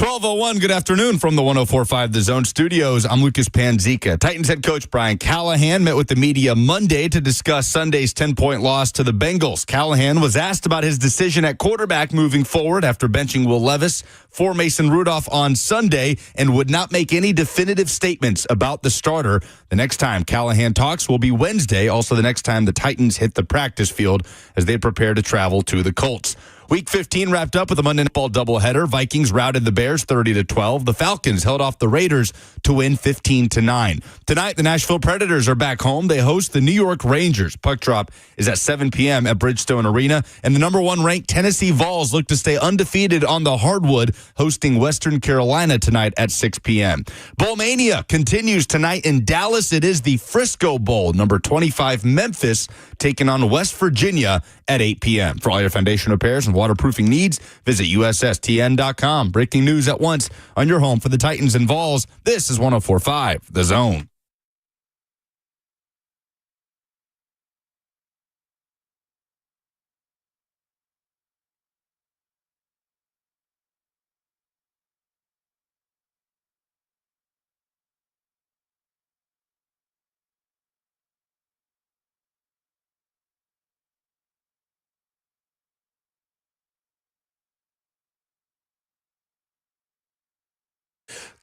12:01, good afternoon from the 104.5 The Zone Studios. I'm Lucas Panzica. Titans head coach Brian Callahan met with the media Monday to discuss Sunday's 10-point loss to the Bengals. Callahan was asked about his decision at quarterback moving forward after benching Will Levis for Mason Rudolph on Sunday and would not make any definitive statements about the starter. The next time Callahan talks will be Wednesday, also the next time the Titans hit the practice field as they prepare to travel to the Colts. Week 15 wrapped up with a Monday Night Football doubleheader. Vikings routed the Bears 30-12. The Falcons held off the Raiders to win 15-9. Tonight, the Nashville Predators are back home. They host the New York Rangers. Puck drop is at 7 p.m. at Bridgestone Arena. And the number one ranked Tennessee Vols look to stay undefeated on the hardwood, hosting Western Carolina tonight at 6 p.m. Bowl Mania continues tonight in Dallas. It is the Frisco Bowl. Number 25 Memphis taking on West Virginia at 8 p.m. For all your foundation repairs and waterproofing needs, visit USSTN.com. Breaking news at once on your home for the Titans and Vols. This is 104.5 The Zone.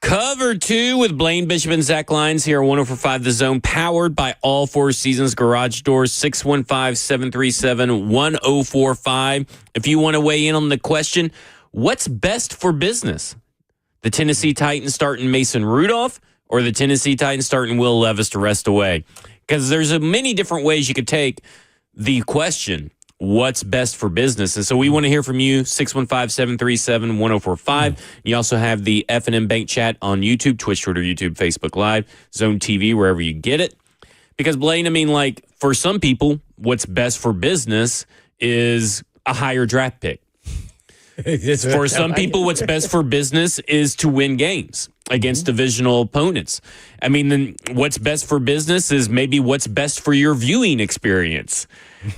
Cover 2 with Blaine Bishop and Zach Lyons here on 104.5 The Zone, powered by All Four Seasons Garage Doors, 615-737-1045. If you want to weigh in on the question, what's best for business? The Tennessee Titans starting Mason Rudolph or the Tennessee Titans starting Will Levis to rest away? Because there's many different ways you could take the question. What's best for business? And so we want to hear from you, 615-737-1045. You also have the F&M Bank chat on YouTube, Twitch, Twitter, YouTube, Facebook Live, Zone TV, wherever you get it. Because, Blaine, I mean, like, for some people, what's best for business is a higher draft pick. For some people, what's best for business is to win games against divisional opponents. I mean, then what's best for business is maybe what's best for your viewing experience.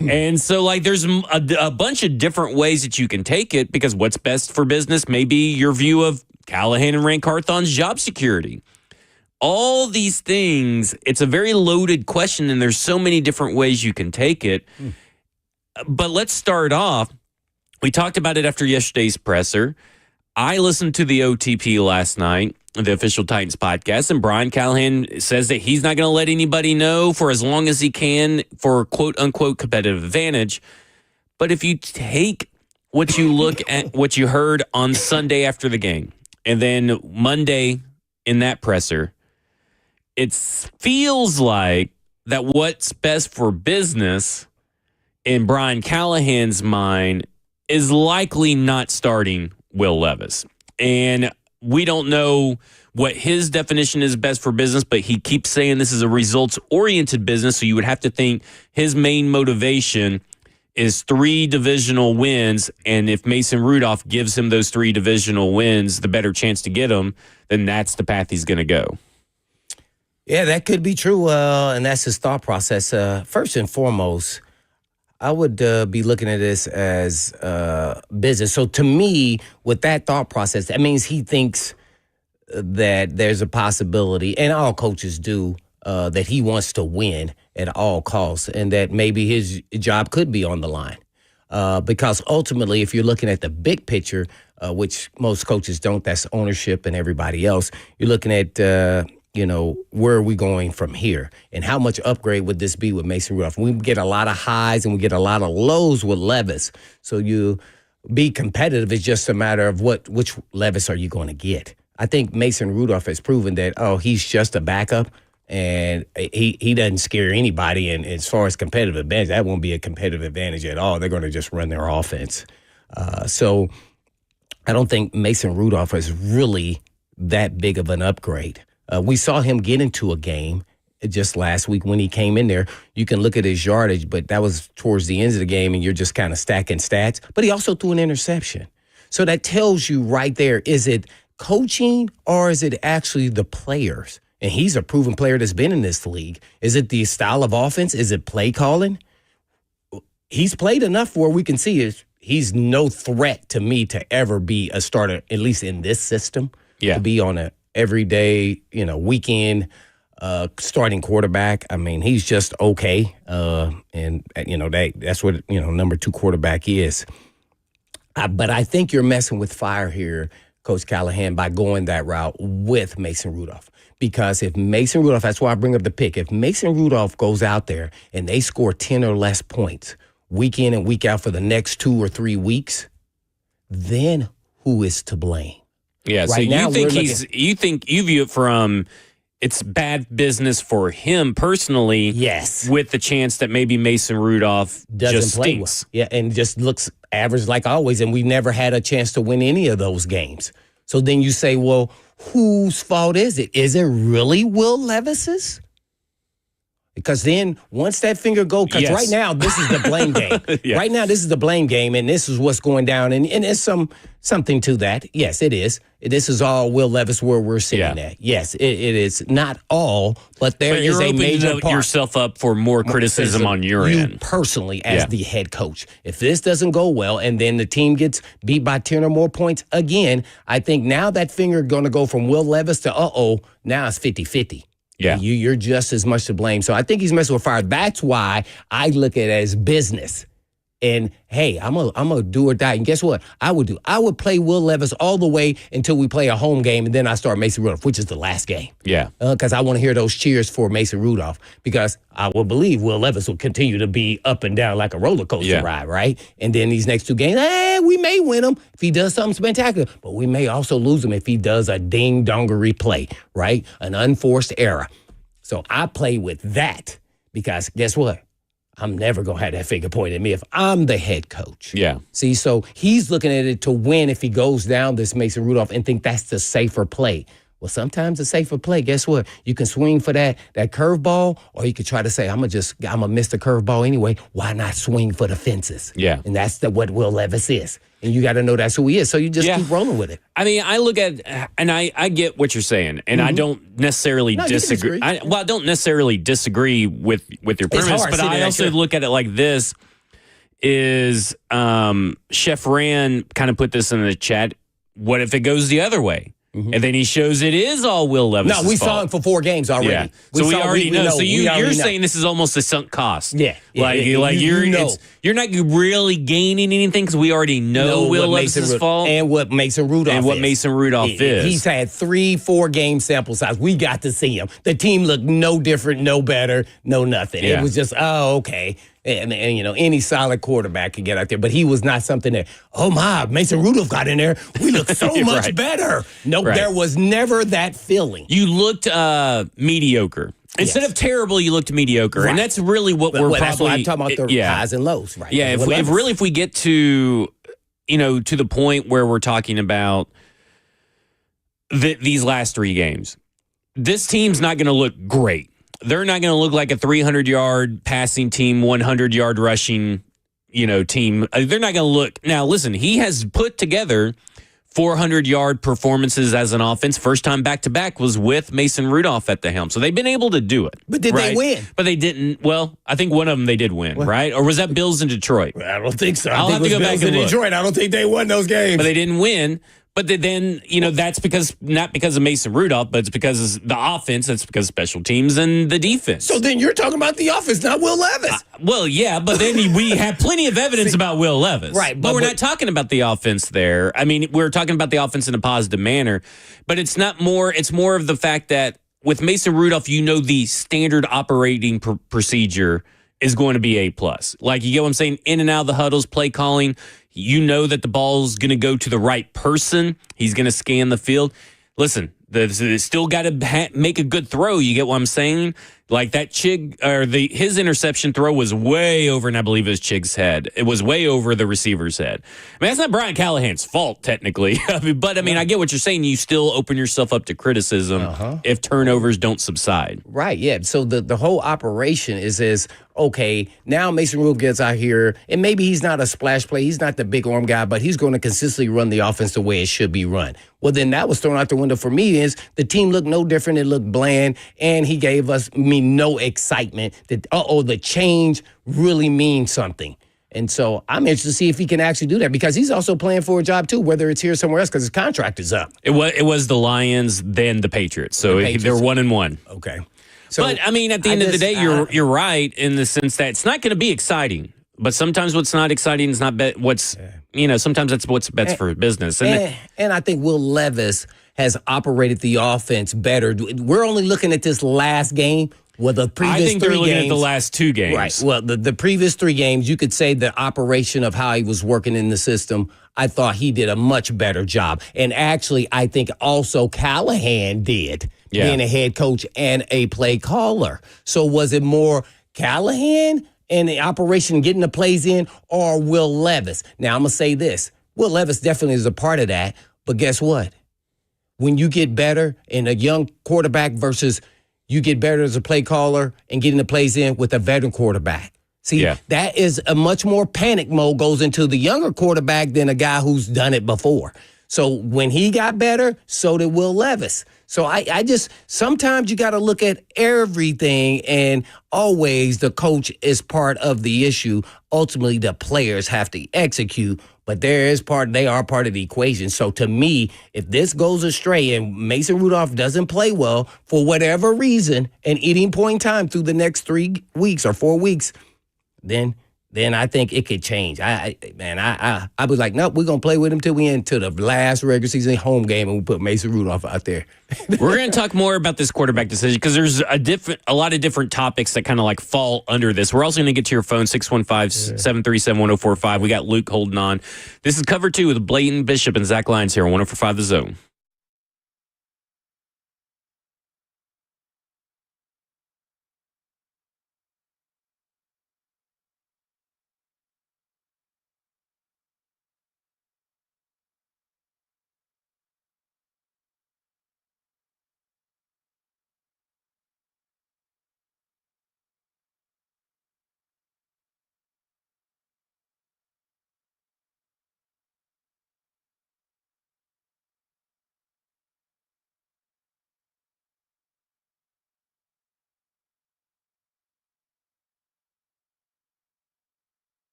And so, like, there's a bunch of different ways that you can take it, because what's best for business may be your view of Callahan and Rank Carthon's job security. All these things, it's a very loaded question, and there's so many different ways you can take it. But let's start off. We talked about it after yesterday's presser. I listened to the OTP last night, the official Titans podcast, and Brian Callahan says that he's not going to let anybody know for as long as he can for quote-unquote competitive advantage. But if you take what you look at, what you heard on Sunday after the game, and then Monday in that presser, it feels like that what's best for business in Brian Callahan's mind is likely not starting Will Levis. And we don't know what his definition is best for business, but he keeps saying this is a results-oriented business, so you would have to think his main motivation is 3 divisional wins, and if Mason Rudolph gives him those 3 divisional wins, the better chance to get them, then that's the path he's going to go. Yeah, that could be true, and that's his thought process. First and foremost, I would be looking at this as business. So to me, with that thought process, that means he thinks that there's a possibility, and all coaches do, that he wants to win at all costs, and that maybe his job could be on the line. Because ultimately, if you're looking at the big picture, which most coaches don't, that's ownership and everybody else, you're looking at where are we going from here? And how much upgrade would this be with Mason Rudolph? We get a lot of highs and we get a lot of lows with Levis. So you be competitive. It's just a matter of which Levis are you going to get? I think Mason Rudolph has proven that, he's just a backup and he doesn't scare anybody. And as far as competitive advantage, that won't be a competitive advantage at all. They're going to just run their offense. So I don't think Mason Rudolph is really that big of an upgrade. We saw him get into a game just last week when he came in there. You can look at his yardage, but that was towards the end of the game, and you're just kind of stacking stats. But he also threw an interception. So that tells you right there, is it coaching or is it actually the players? And he's a proven player that's been in this league. Is it the style of offense? Is it play calling? He's played enough where we can see he's no threat to me to ever be a starter, at least in this system. Yeah. To be on a everyday, weekend starting quarterback. I mean, he's just okay. And that's what, number 2 quarterback is. But I think you're messing with fire here, Coach Callahan, by going that route with Mason Rudolph. Because if Mason Rudolph, that's why I bring up the pick, if Mason Rudolph goes out there and they score 10 or less points week in and week out for the next 2 or 3 weeks, then who is to blame? Yeah, Right so now, you view it from it's bad business for him personally. Yes. With the chance that maybe Mason Rudolph doesn't just play stinks. well. Yeah, and just looks average like always, and we've never had a chance to win any of those games. So then you say, well, whose fault is it? Is it really Will Levis's? Because then once that finger goes, because right now this is the blame game. Yeah. Right now this is the blame game, and this is what's going down. And there's something to that. Yes, it is. This is all Will Levis where we're sitting at. Yes, it is not all, but there is a major part. You're yourself up for more criticism on your you end. Personally, as the head coach. If this doesn't go well and then the team gets beat by 10 or more points again, I think now that finger going to go from Will Levis to now it's 50-50. Yeah. You're just as much to blame. So I think he's messing with fire. That's why I look at it as business. And, hey, I'm a do or die. And guess what? I would play Will Levis all the way until we play a home game, and then I start Mason Rudolph, which is the last game. Yeah. Because I want to hear those cheers for Mason Rudolph, because I will believe Will Levis will continue to be up and down like a roller coaster ride, right? And then these next 2 games, we may win him if he does something spectacular, but we may also lose him if he does a ding-dongery play, right? An unforced error. So I play with that because guess what? I'm never going to have that finger pointed at me if I'm the head coach. Yeah. See, so he's looking at it to win if he goes down this Mason Rudolph and think that's the safer play. Well, sometimes the safer play, guess what? You can swing for that curveball, or you could try to say, I'm going to miss the curveball anyway. Why not swing for the fences? Yeah. And that's what Will Levis is. And you got to know that's who he is. So you just keep rolling with it. I mean, I look at, and I get what you're saying, and I don't necessarily disagree. I don't necessarily disagree with your premise, but I also look at it like this: is Chef Ran kind of put this in the chat? What if it goes the other way? And then he shows it is all Will Levis' fault. No, we saw him for 4 games already. Yeah. So we already know. So you're saying this is almost a sunk cost. Yeah. You're not really gaining anything because we already know Will Levis' fault. And what Mason Rudolph is. He's had 3-4 game sample size. We got to see him. The team looked no different, no better, no nothing. Yeah. It was just, okay. And any solid quarterback could get out there. But he was not something that, Mason Rudolph got in there. We look so much better. Nope, there was never that feeling. You looked mediocre. Instead of terrible, you looked mediocre. Right. And that's really what we're probably... That's why I'm talking about the highs and lows, right? Yeah, if we get to, to the point where we're talking about these last 3 games, this team's not going to look great. They're not going to look like a 300-yard passing team, 100-yard rushing, team. They're not going to look. Now, listen, he has put together 400-yard performances as an offense. First time back-to-back was with Mason Rudolph at the helm. So they've been able to do it. But did they win? But they didn't. Well, I think one of them they did win, right? Or was that Bills in Detroit? I don't think so. I'll have to go back and look. Detroit. I don't think they won those games. But they didn't win. But then, that's not because of Mason Rudolph, but it's because of the offense. It's because of special teams and the defense. So then you're talking about the offense, not Will Levis. Well, yeah, but then we have plenty of evidence about Will Levis. Right. But we're not talking about the offense there. I mean, we're talking about the offense in a positive manner. But it's more of the fact that with Mason Rudolph, the standard operating procedure is going to be A+. Like, you get what I'm saying? In and out of the huddles, play calling. You know that the ball's going to go to the right person. He's going to scan the field. Listen, still got to make a good throw. You get what I'm saying? Like that his interception throw was way over, and I believe it was Chig's head. It was way over the receiver's head. I mean, that's not Brian Callahan's fault, technically. But I get what you're saying. You still open yourself up to criticism if turnovers don't subside. Right, yeah. So the whole operation is okay, now Mason Rudolph gets out here, and maybe he's not a splash play. He's not the big arm guy, but he's going to consistently run the offense the way it should be run. Well, then that was thrown out the window for me is the team looked no different. It looked bland, and he gave us no excitement that, the change really means something. And so I'm interested to see if he can actually do that because he's also playing for a job too, whether it's here or somewhere else because his contract is up. It was the Lions, then the Patriots. So they're 1-1. Okay. So but I mean, at the end of the day, you're right in the sense that it's not going to be exciting. But sometimes what's not exciting is not sometimes that's what's best for business. And I think Will Levis has operated the offense better. We're only looking at this last game. Well, the previous I think they're looking games, at the last 2 games. Right. Well, the previous 3 games, you could say the operation of how he was working in the system, I thought he did a much better job. And actually, I think also Callahan did, being a head coach and a play caller. So was it more Callahan and the operation getting the plays in or Will Levis? Now, I'm going to say this. Will Levis definitely is a part of that. But guess what? When you get better in a young quarterback versus you get better as a play caller and getting the plays in with a veteran quarterback. See, that is a much more panic mode goes into the younger quarterback than a guy who's done it before. So when he got better, so did Will Levis. So I just, sometimes you got to look at everything, and always the coach is part of the issue. Ultimately, the players have to execute, but they are part of the equation. So to me, if this goes astray and Mason Rudolph doesn't play well for whatever reason, at any point in time through the next 3 weeks or 4 weeks, then I think it could change. I was like, nope, we're gonna play with him till we end to the last regular season home game, and we put Mason Rudolph out there. We're going to talk more about this quarterback decision because there's a lot of different topics that kind of like fall under this. We're also going to get to your phone, 615-737-1045. We got Luke holding on. This is Cover 2 with Blaine Bishop and Zach Lyons here on 1045 The Zone.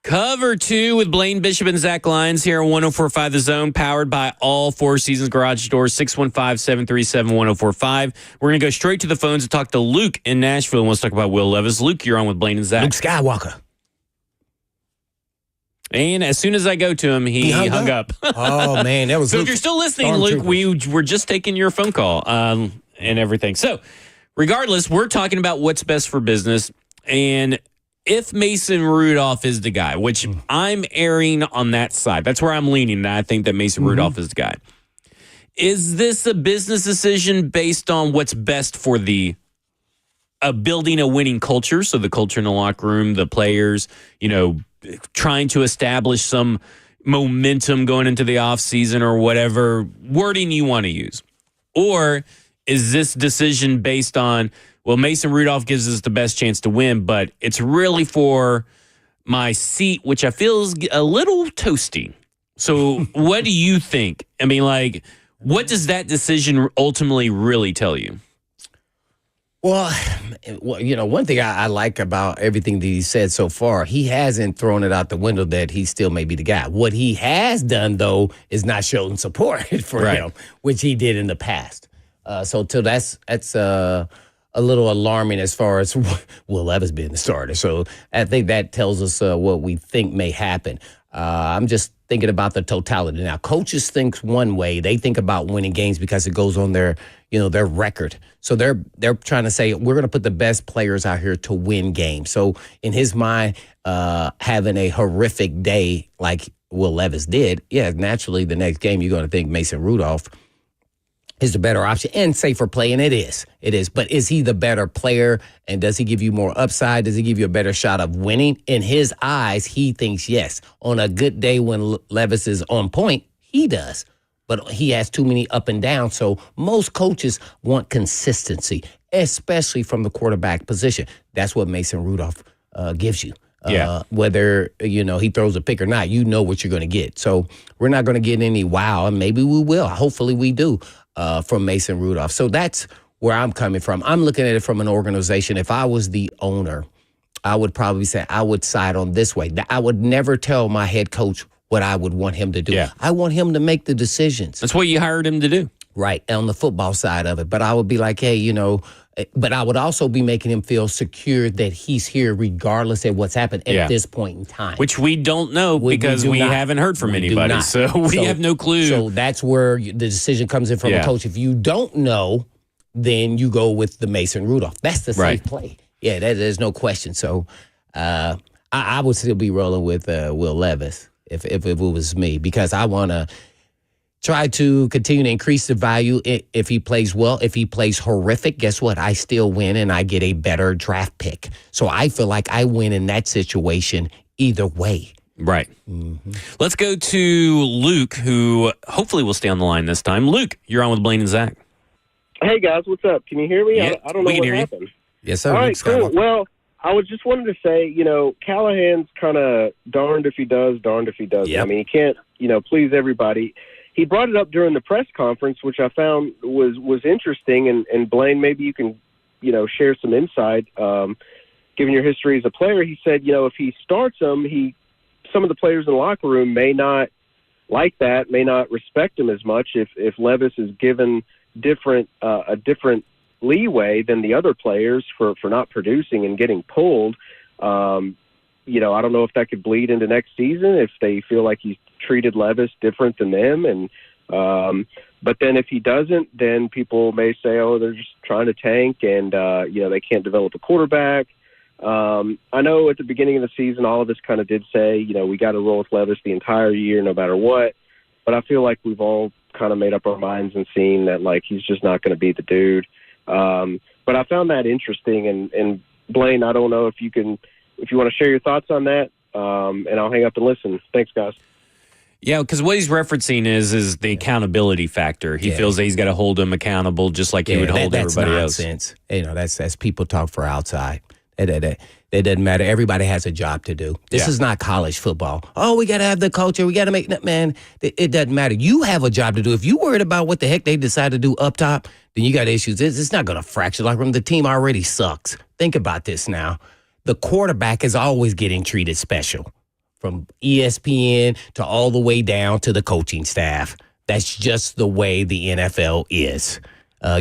Cover 2 with Blaine Bishop and Zach Lyons here on 104.5 The Zone, powered by all Four Seasons Garage Doors, 615-737-1045. We're going to go straight to the phones and talk to Luke in Nashville. Wants to talk about Will Levis. Luke, you're on with Blaine and Zach. Luke Skywalker. And as soon as I go to him, he hung up. Oh, man. That was So if you're still listening, Luke, we were just taking your phone call and everything. So regardless, we're talking about what's best for business. And if Mason Rudolph is the guy, which I'm erring on that side, that's where I'm leaning. And I think that Mason Rudolph is the guy. Is this a business decision based on what's best for the building a winning culture? So the culture in the locker room, the players, trying to establish some momentum going into the offseason or whatever wording you want to use? Or is this decision based on, well, Mason Rudolph gives us the best chance to win, but it's really for my seat, which I feel is a little toasty. So what do you think? I mean, what does that decision ultimately really tell you? Well, one thing I like about everything that he said so far, he hasn't thrown it out the window that he still may be the guy. What he has done, though, is not shown support for him, which he did in the past. So that's a little alarming as far as Will Levis being the starter. So I think that tells us what we think may happen. I'm just thinking about the totality. Now, coaches think one way. They think about winning games because it goes on their record. So they're trying to say, we're going to put the best players out here to win games. So in his mind, having a horrific day like Will Levis did, naturally the next game you're going to think Mason Rudolph is the better option and safer play, and it is. But is he the better player, and does he give you more upside? Does he give you a better shot of winning? In his eyes, he thinks yes. On a good day when Levis is on point, he does. But he has too many up and down, so most coaches want consistency, especially from the quarterback position. That's what Mason Rudolph gives you. Whether, he throws a pick or not, you know what you're going to get. So we're not going to get any wow, and maybe we will. Hopefully we do. From Mason Rudolph. So that's where I'm coming from. I'm looking at it from an organization. If I was the owner, I would probably say I would side on this way. I would never tell my head coach what I would want him to do. Yeah. I want him to make the decisions. That's what you hired him to do. Right, on the football side of it. But I would be like, hey, but I would also be making him feel secure that he's here regardless of what's happened at this point in time. Which we don't know because we haven't heard from anybody. So we have no clue. So that's where the decision comes in from a coach. If you don't know, then you go with the Mason Rudolph. That's the safe play. Yeah, there's no question. So I would still be rolling with Will Levis if it was me, because I want to try to continue to increase the value if he plays well. If he plays horrific, guess what? I still win and I get a better draft pick. So I feel like I win in that situation either way. Right. Let's go to Luke, who hopefully will stay on the line this time. Luke, you're on with Blaine and Zach. Hey, guys. What's up? Can you hear me? Yeah, I don't know we can what hear happened. you. Yes, sir. All right, cool. Well, I was just wanting to say, Callahan's kind of darned if he does, darned if he doesn't. Yep. I mean, he can't, please everybody. He brought it up during the press conference, which I found was interesting. And Blaine, maybe you can, share some insight. Given your history as a player, he said, if he starts him, some of the players in the locker room may not like that, may not respect him as much if Levis is given a different leeway than the other players for not producing and getting pulled. I don't know if that could bleed into next season if they feel like he's treated Levis different than them. And but then if he doesn't, then people may say, oh, they're just trying to tank and, they can't develop a quarterback. I know at the beginning of the season, all of us kind of did say, we got to roll with Levis the entire year, no matter what. But I feel like we've all kind of made up our minds and seen that, he's just not going to be the dude. But I found that interesting. And Blaine, I don't know if you want to share your thoughts on that, and I'll hang up and listen. Thanks, guys. Yeah, because what he's referencing is the accountability factor. He feels that he's got to hold him accountable just like he would hold everybody else. That's nonsense. That's people talk for outside. It doesn't matter. Everybody has a job to do. This is not college football. Oh, we got to have the culture. We got to make that, man. It doesn't matter. You have a job to do. If you worried about what the heck they decide to do up top, then you got issues. It's not going to fracture like room. The team already sucks. Think about this now. The quarterback is always getting treated special from ESPN to all the way down to the coaching staff. That's just the way the NFL is.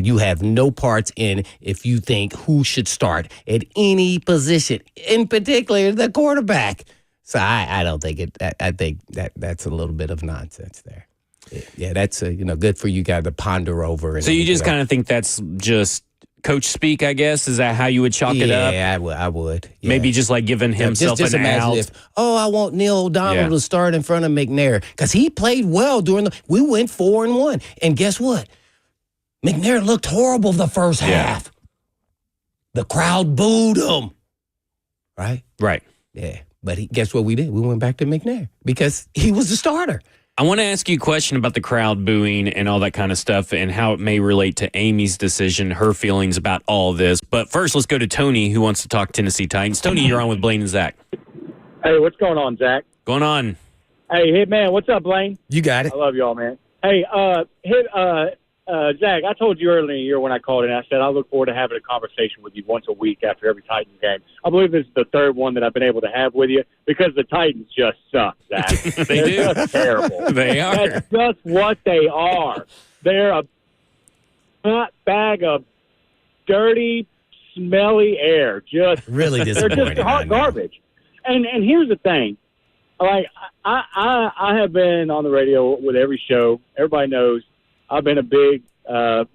You have no parts in if you think who should start at any position, in particular the quarterback. So I don't think it. I think that's a little bit of nonsense there. Yeah, that's good for you guys to ponder over. So you just kind of think that's just coach speak, I guess? Is that how you would chalk it up? Yeah, I would. Yeah. Maybe just like giving himself just an imagine out. if, I want Neil O'Donnell to start in front of McNair because he played well we went 4-1. And guess what? McNair looked horrible the first half. The crowd booed him. Right? Right. Yeah. But guess what we did? We went back to McNair because he was the starter. I want to ask you a question about the crowd booing and all that kind of stuff and how it may relate to Amy's decision, her feelings about all of this. But first, let's go to Tony, who wants to talk Tennessee Titans. Tony, you're on with Blaine and Zach. Hey, what's going on, Zach? Going on. Hey, man, what's up, Blaine? You got it. I love y'all, man. Hey, Zach, I told you earlier in the year when I called in, I said I look forward to having a conversation with you once a week after every Titans game. I believe this is the third one that I've been able to have with you because the Titans just suck, Zach. They do. Just terrible. They are. That's just what they are. They're a hot bag of dirty, smelly air. Just really disappointing. They're just hot garbage. And here's the thing. Like I have been on the radio with every show. Everybody knows I've been a big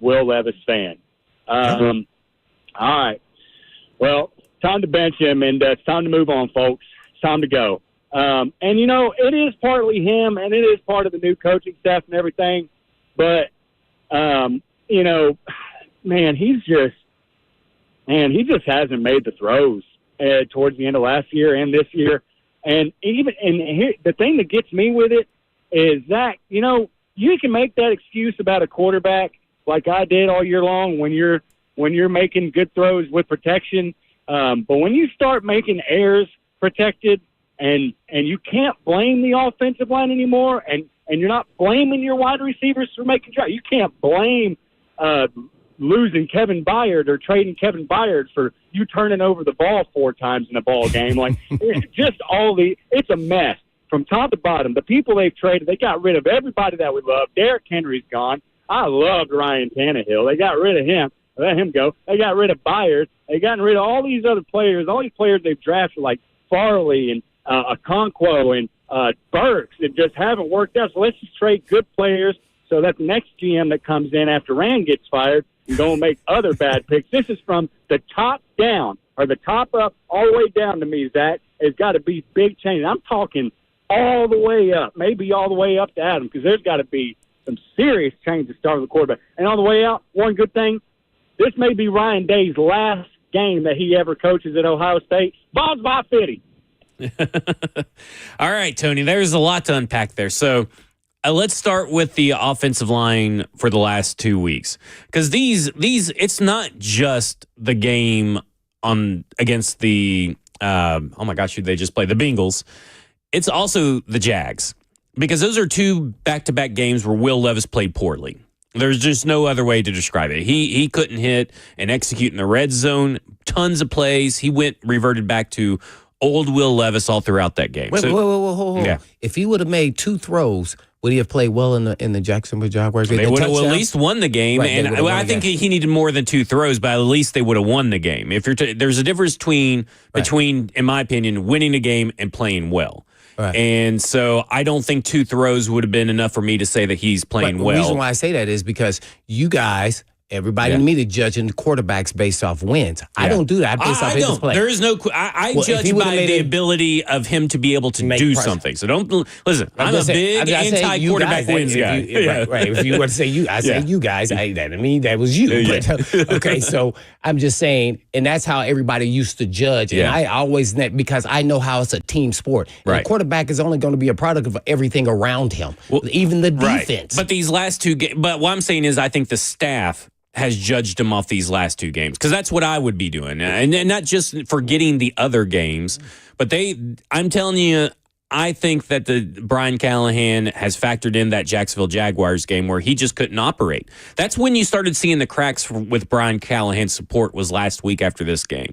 Will Levis fan. All right. Well, time to bench him, and it's time to move on, folks. It's time to go. And, it is partly him, and it is part of the new coaching staff and everything. But, he just hasn't made the throws towards the end of last year and this year. And here, the thing that gets me with it is that, you can make that excuse about a quarterback like I did all year long when you're making good throws with protection. But when you start making errors protected and you can't blame the offensive line anymore and you're not blaming your wide receivers for making drops. You can't blame losing Kevin Byard or trading Kevin Byard for you turning over the ball 4 times in a ball game. Like, it's a mess from top to bottom. The people they've traded, they got rid of everybody that we love. Derrick Henry's gone. I loved Ryan Tannehill. They got rid of him. Let him go. They got rid of Byard. They got rid of all these other players. All these players they've drafted like Farley and Okonkwo and Burks that just haven't worked out. So let's just trade good players so that the next GM that comes in after Rand gets fired and go and make other bad picks. This is from the top down or the top up all the way down to me, Zach. It's got to be big change. I'm talking all the way up, maybe all the way up to Adam, because there's got to be some serious change to start with the quarterback. And on the way out, one good thing, this may be Ryan Day's last game that he ever coaches at Ohio State. Bob's by 50. All right, Tony, there's a lot to unpack there. So let's start with the offensive line for the last 2 weeks, because these it's not just the game against the oh my gosh, who they just played, the Bengals. It's also the Jags, because those are 2 back-to-back games where Will Levis played poorly. There's just no other way to describe it. He couldn't hit and execute in the red zone. Tons of plays. He reverted back to old Will Levis all throughout that game. Wait, hold. Yeah. If he would have made 2 throws, would he have played well in the Jacksonville Jaguars? They would have at least won the game, right, and I think he needed more than 2 throws, but at least they would have won the game. If there's a difference between, in my opinion, winning a game and playing well. Right. And so I don't think 2 throws would have been enough for me to say that he's playing well. The reason why I say that is because you guys, everybody in the media, judging the quarterbacks based off wins. I don't do that. I base off his play. There is no. I judge by the ability of him to be able to do something. So don't listen. I'm a big anti-quarterback wins guy. Right. If you were to say you, I say you guys. That was you. But, okay, so I'm just saying, and that's how everybody used to judge. And I always, because I know how it's a team sport. And the quarterback is only going to be a product of everything around him, even the defense. But these last 2 games. But what I'm saying is, I think the staff has judged him off these last 2 games, because that's what I would be doing, and not just forgetting the other games, but I'm telling you, I think that the Brian Callahan has factored in that Jacksonville Jaguars game where he just couldn't operate. That's when you started seeing the cracks with Brian Callahan's support, was last week after this game.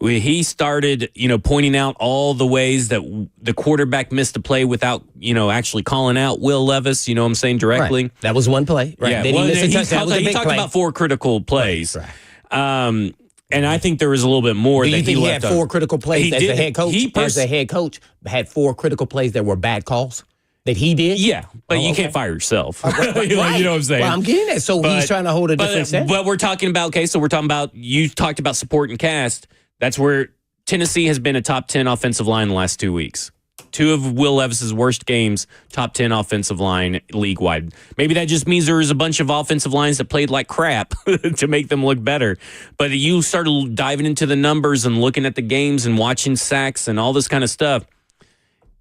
He started, pointing out all the ways that the quarterback missed a play without, actually calling out Will Levis, you know what I'm saying, directly. Right. That was one play. Right. Yeah. Then he missed a touchdown. He talked about 4 critical plays. Right. And I think there was a little bit more Do that you think he had left 4 critical plays as a head coach? As a head coach, had 4 critical plays that were bad calls that he did? Yeah, but you can't fire yourself. Right. You know what I'm saying? Well, I'm getting that. So he's trying to hold a different standard. But we're talking about, you talked about support and cast. That's where Tennessee has been a top 10 offensive line the last 2 weeks. 2 of Will Levis's worst games, top 10 offensive line league-wide. Maybe that just means there was a bunch of offensive lines that played like crap to make them look better. But you started diving into the numbers and looking at the games and watching sacks and all this kind of stuff.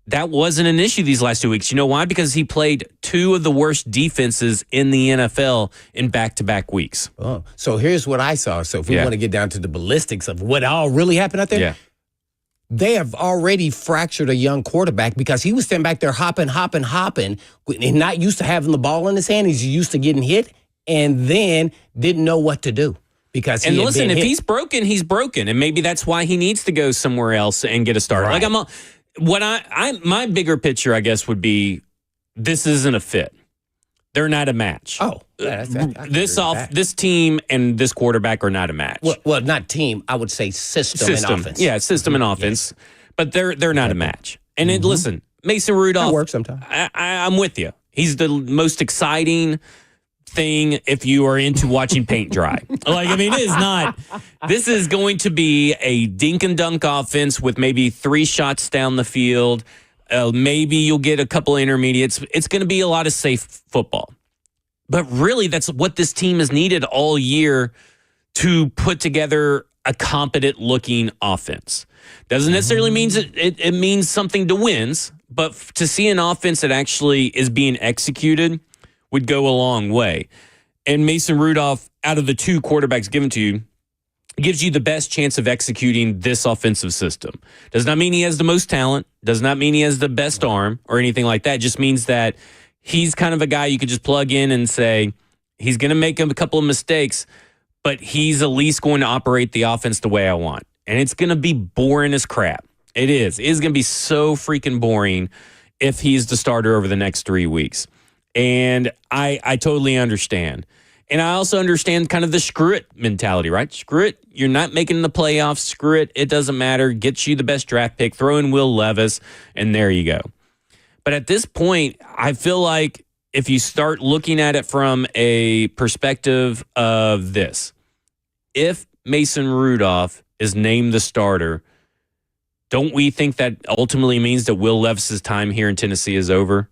That wasn't an issue these last 2 weeks. You know why? Because he played 2 of the worst defenses in the NFL in back-to-back weeks. Oh, so here's what I saw. So if we want to get down to the ballistics of what all really happened out there, they have already fractured a young quarterback because he was standing back there hopping, and not used to having the ball in his hand. He's used to getting hit and then didn't know what to do. Because and listen, if he's broken, he's broken. And maybe that's why he needs to go somewhere else and get a start. Right. Like my bigger picture, I guess, would be this isn't a fit. They're not a match. Oh, this team and this quarterback are not a match. Well, not team. I would say system and offense. Yeah, system and offense. Yes. But they're not a match. And listen, Mason Rudolph. That works sometimes. I'm with you. He's the most exciting thing if you are into watching paint dry. It is not. This is going to be a dink and dunk offense with maybe 3 shots down the field. Maybe you'll get a couple of intermediates. It's going to be a lot of safe football. But really, that's what this team has needed all year to put together a competent-looking offense. Doesn't necessarily mean it means something to wins, but to see an offense that actually is being executed would go a long way. And Mason Rudolph, out of the 2 quarterbacks given to you, gives you the best chance of executing this offensive system. Does not mean he has the most talent. Does not mean he has the best arm or anything like that. It just means that he's kind of a guy you could just plug in and say, he's going to make a couple of mistakes, but he's at least going to operate the offense the way I want. And it's going to be boring as crap. It is. It is going to be so freaking boring if he's the starter over the next 3 weeks. And I totally understand. And I also understand kind of the screw it mentality, right? Screw it. You're not making the playoffs. Screw it. It doesn't matter. Get you the best draft pick. Throw in Will Levis, and there you go. But at this point, I feel like if you start looking at it from a perspective of this, if Mason Rudolph is named the starter, don't we think that ultimately means that Will Levis's time here in Tennessee is over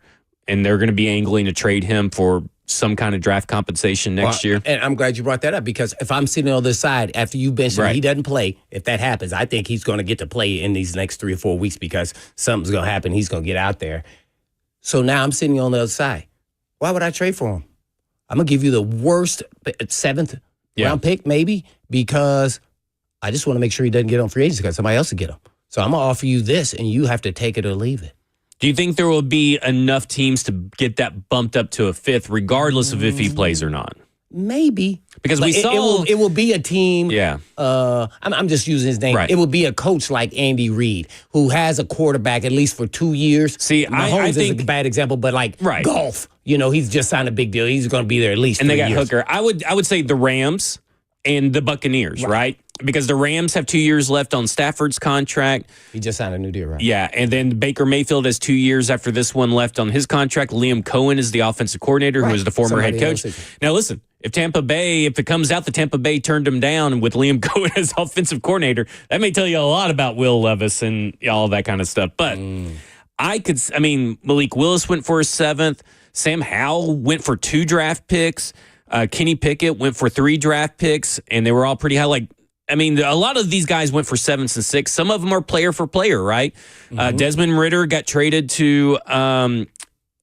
and they're going to be angling to trade him for some kind of draft compensation next year? And I'm glad you brought that up because if I'm sitting on the other side, after you mentioned he doesn't play, if that happens, I think he's going to get to play in these next 3 or 4 weeks because something's going to happen. He's going to get out there. So now I'm sitting on the other side. Why would I trade for him? I'm going to give you the worst 7th round pick maybe because I just want to make sure he doesn't get on free agency because somebody else will get him. So I'm going to offer you this and you have to take it or leave it. Do you think there will be enough teams to get that bumped up to a 5th, regardless of if he plays or not? Maybe. Because we saw... It will be a team... Yeah. I'm just using his name. Right. It will be a coach like Andy Reid, who has a quarterback at least for 2 years. See, I think... is a bad example, but golf, he's just signed a big deal. He's going to be there at least 3 years. And they got Hooker. I would say the Rams and the Buccaneers, right? Because the Rams have 2 years left on Stafford's contract. He just signed a new deal, right? Yeah, and then Baker Mayfield has 2 years after this one left on his contract. Liam Cohen is the offensive coordinator, who is the former head coach. Now, listen, if it comes out that Tampa Bay turned him down with Liam Cohen as offensive coordinator, that may tell you a lot about Will Levis and all that kind of stuff. But Malik Willis went for a 7th. Sam Howell went for 2 draft picks. Kenny Pickett went for 3 draft picks, and they were all pretty high. A lot of these guys went for 7s and 6s. Some of them are player for player, right? Desmond Ridder got traded to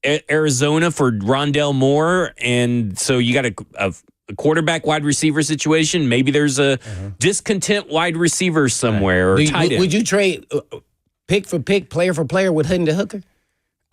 Arizona for Rondell Moore, and so you got a quarterback wide receiver situation. Maybe there's a discontent wide receiver somewhere or tight end. Would you trade pick for pick, player for player with Hendon Hooker?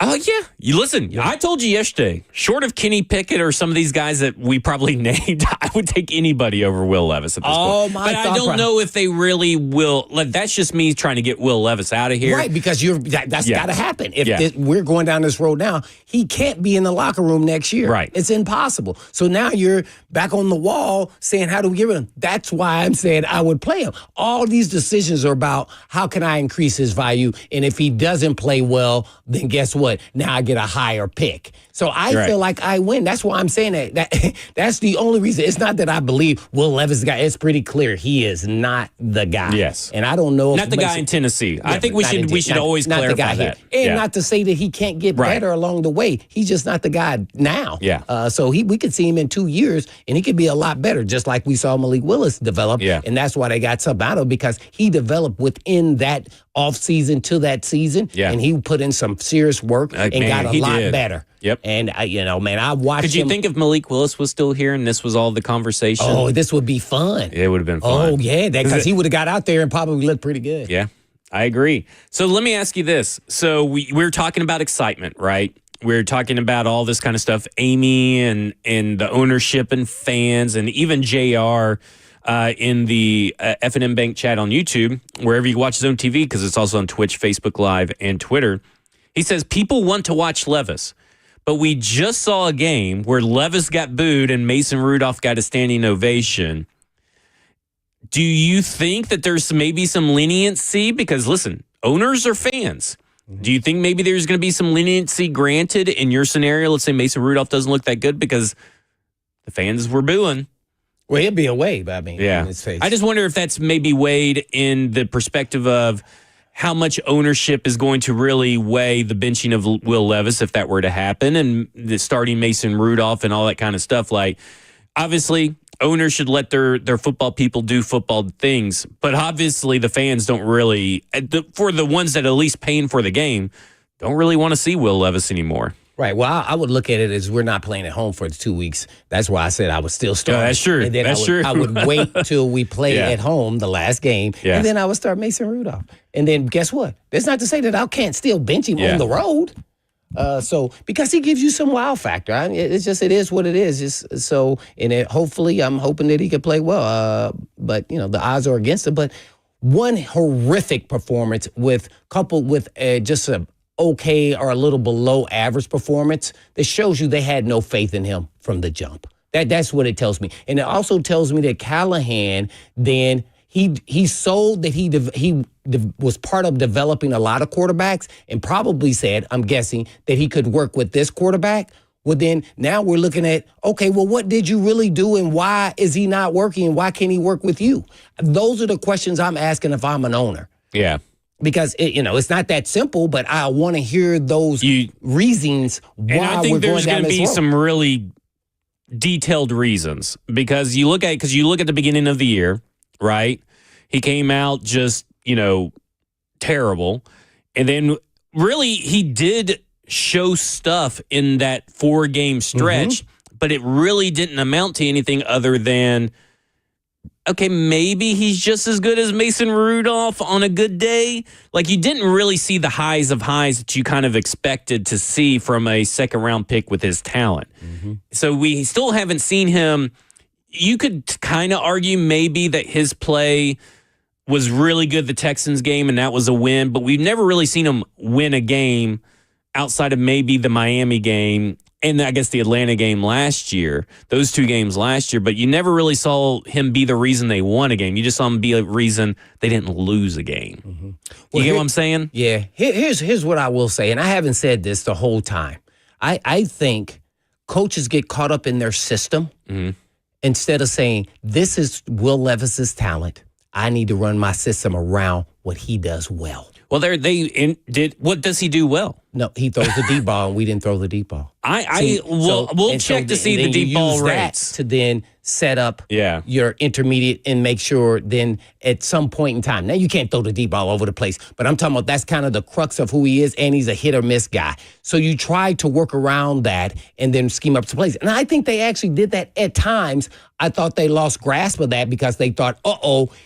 Oh, yeah. You listen, I told you yesterday, short of Kenny Pickett or some of these guys that we probably named, I would take anybody over Will Levis at this point. My but I don't know if they really will. Like, that's just me trying to get Will Levis out of here. Right, because that's Yeah. got to happen. If Yeah. we're going down this road now, he can't be in the locker room next year. Right. It's impossible. So now you're back on the wall saying, how do we get rid of him? That's why I'm saying I would play him. All these decisions are about how can I increase his value, and if he doesn't play well, then guess what? Now I get a higher pick. So I feel like I win. That's why I'm saying that. That's the only reason. It's not that I believe Will Levis is the guy. It's pretty clear he is not the guy. Yes. And I don't know if Not the guy in Tennessee. I think we should always not the clarify guy that. here. And not to say that he can't get better along the way. He's just not the guy now. Yeah. So we could see him in 2 years, and he could be a lot better, just like we saw Malik Willis develop. Yeah. And that's why they got something out of him, because he developed within that offseason to that season. Yeah. And he put in some serious work and got a lot better. Yep. And, I watched Could you him. think if Malik Willis was still here and this was all the conversation? Oh, this would be fun. It would have been fun. Oh, yeah, because he would have got out there and probably looked pretty good. Yeah, I agree. So let me ask you this. So we're talking about excitement, right? We're talking about all this kind of stuff, Amy and the ownership and fans, and even JR in the F&M Bank chat on YouTube, wherever you watch Zone TV, because it's also on Twitch, Facebook Live, and Twitter. He says, people want to watch Levis, but we just saw a game where Levis got booed and Mason Rudolph got a standing ovation. Do you think that there's maybe some leniency? Because, listen, owners are fans. Do you think maybe there's going to be some leniency granted in your scenario? Let's say Mason Rudolph doesn't look that good because the fans were booing. Well, it'd be a wave, in his face. I just wonder if that's maybe weighed in the perspective of how much ownership is going to really weigh the benching of Will Levis if that were to happen, and the starting Mason Rudolph and all that kind of stuff. Like, obviously, owners should let their football people do football things, but obviously the fans don't really, for the ones that are at least paying for the game, don't really want to see Will Levis anymore. Right. Well, I would look at it as we're not playing at home for 2 weeks. That's why I said I would still start. Yeah, that's true. And then I would wait till we play at home, the last game, and then I would start Mason Rudolph. And then guess what? That's not to say that I can't still bench him on the road. So because he gives you some wow factor. It is what it is. Hopefully I'm hoping that he could play well. But the odds are against him. But one horrific performance coupled with just a okay or a little below average performance that shows you they had no faith in him from the jump. That's what it tells me. And it also tells me that Callahan then he sold that he was part of developing a lot of quarterbacks and probably said, I'm guessing, that he could work with this quarterback. Well, then now we're looking at, okay, well, what did you really do and why is he not working and why can't he work with you? Those are the questions I'm asking if I'm an owner. Yeah. Because, it's not that simple, but I want to hear those reasons why and I think we're there's going to be road. some really detailed reasons because you look at the beginning of the year, right? He came out just, terrible. And then really he did show stuff in that 4-game stretch, but it really didn't amount to anything other than, okay, maybe he's just as good as Mason Rudolph on a good day. Like, you didn't really see the highs of highs that you kind of expected to see from a second-round pick with his talent. So we still haven't seen him. You could kind of argue maybe that his play was really good the Texans game, and that was a win, but we've never really seen him win a game outside of maybe the Miami game and I guess the Atlanta game last year, those 2 games last year, but you never really saw him be the reason they won a game. You just saw him be a reason they didn't lose a game. You get what I'm saying? Yeah. Here's what I will say, and I haven't said this the whole time. I think coaches get caught up in their system instead of saying, this is Will Levis's talent. I need to run my system around what he does well. Well, what does he do well? No, he throws the deep ball, and we didn't throw the deep ball. We'll check to see the deep ball rates. To then set up your intermediate and make sure then at some point in time. Now, you can't throw the deep ball over the place, but I'm talking about that's kind of the crux of who he is, and he's a hit or miss guy. So you try to work around that and then scheme up some plays. And I think they actually did that at times. I thought they lost grasp of that because they thought,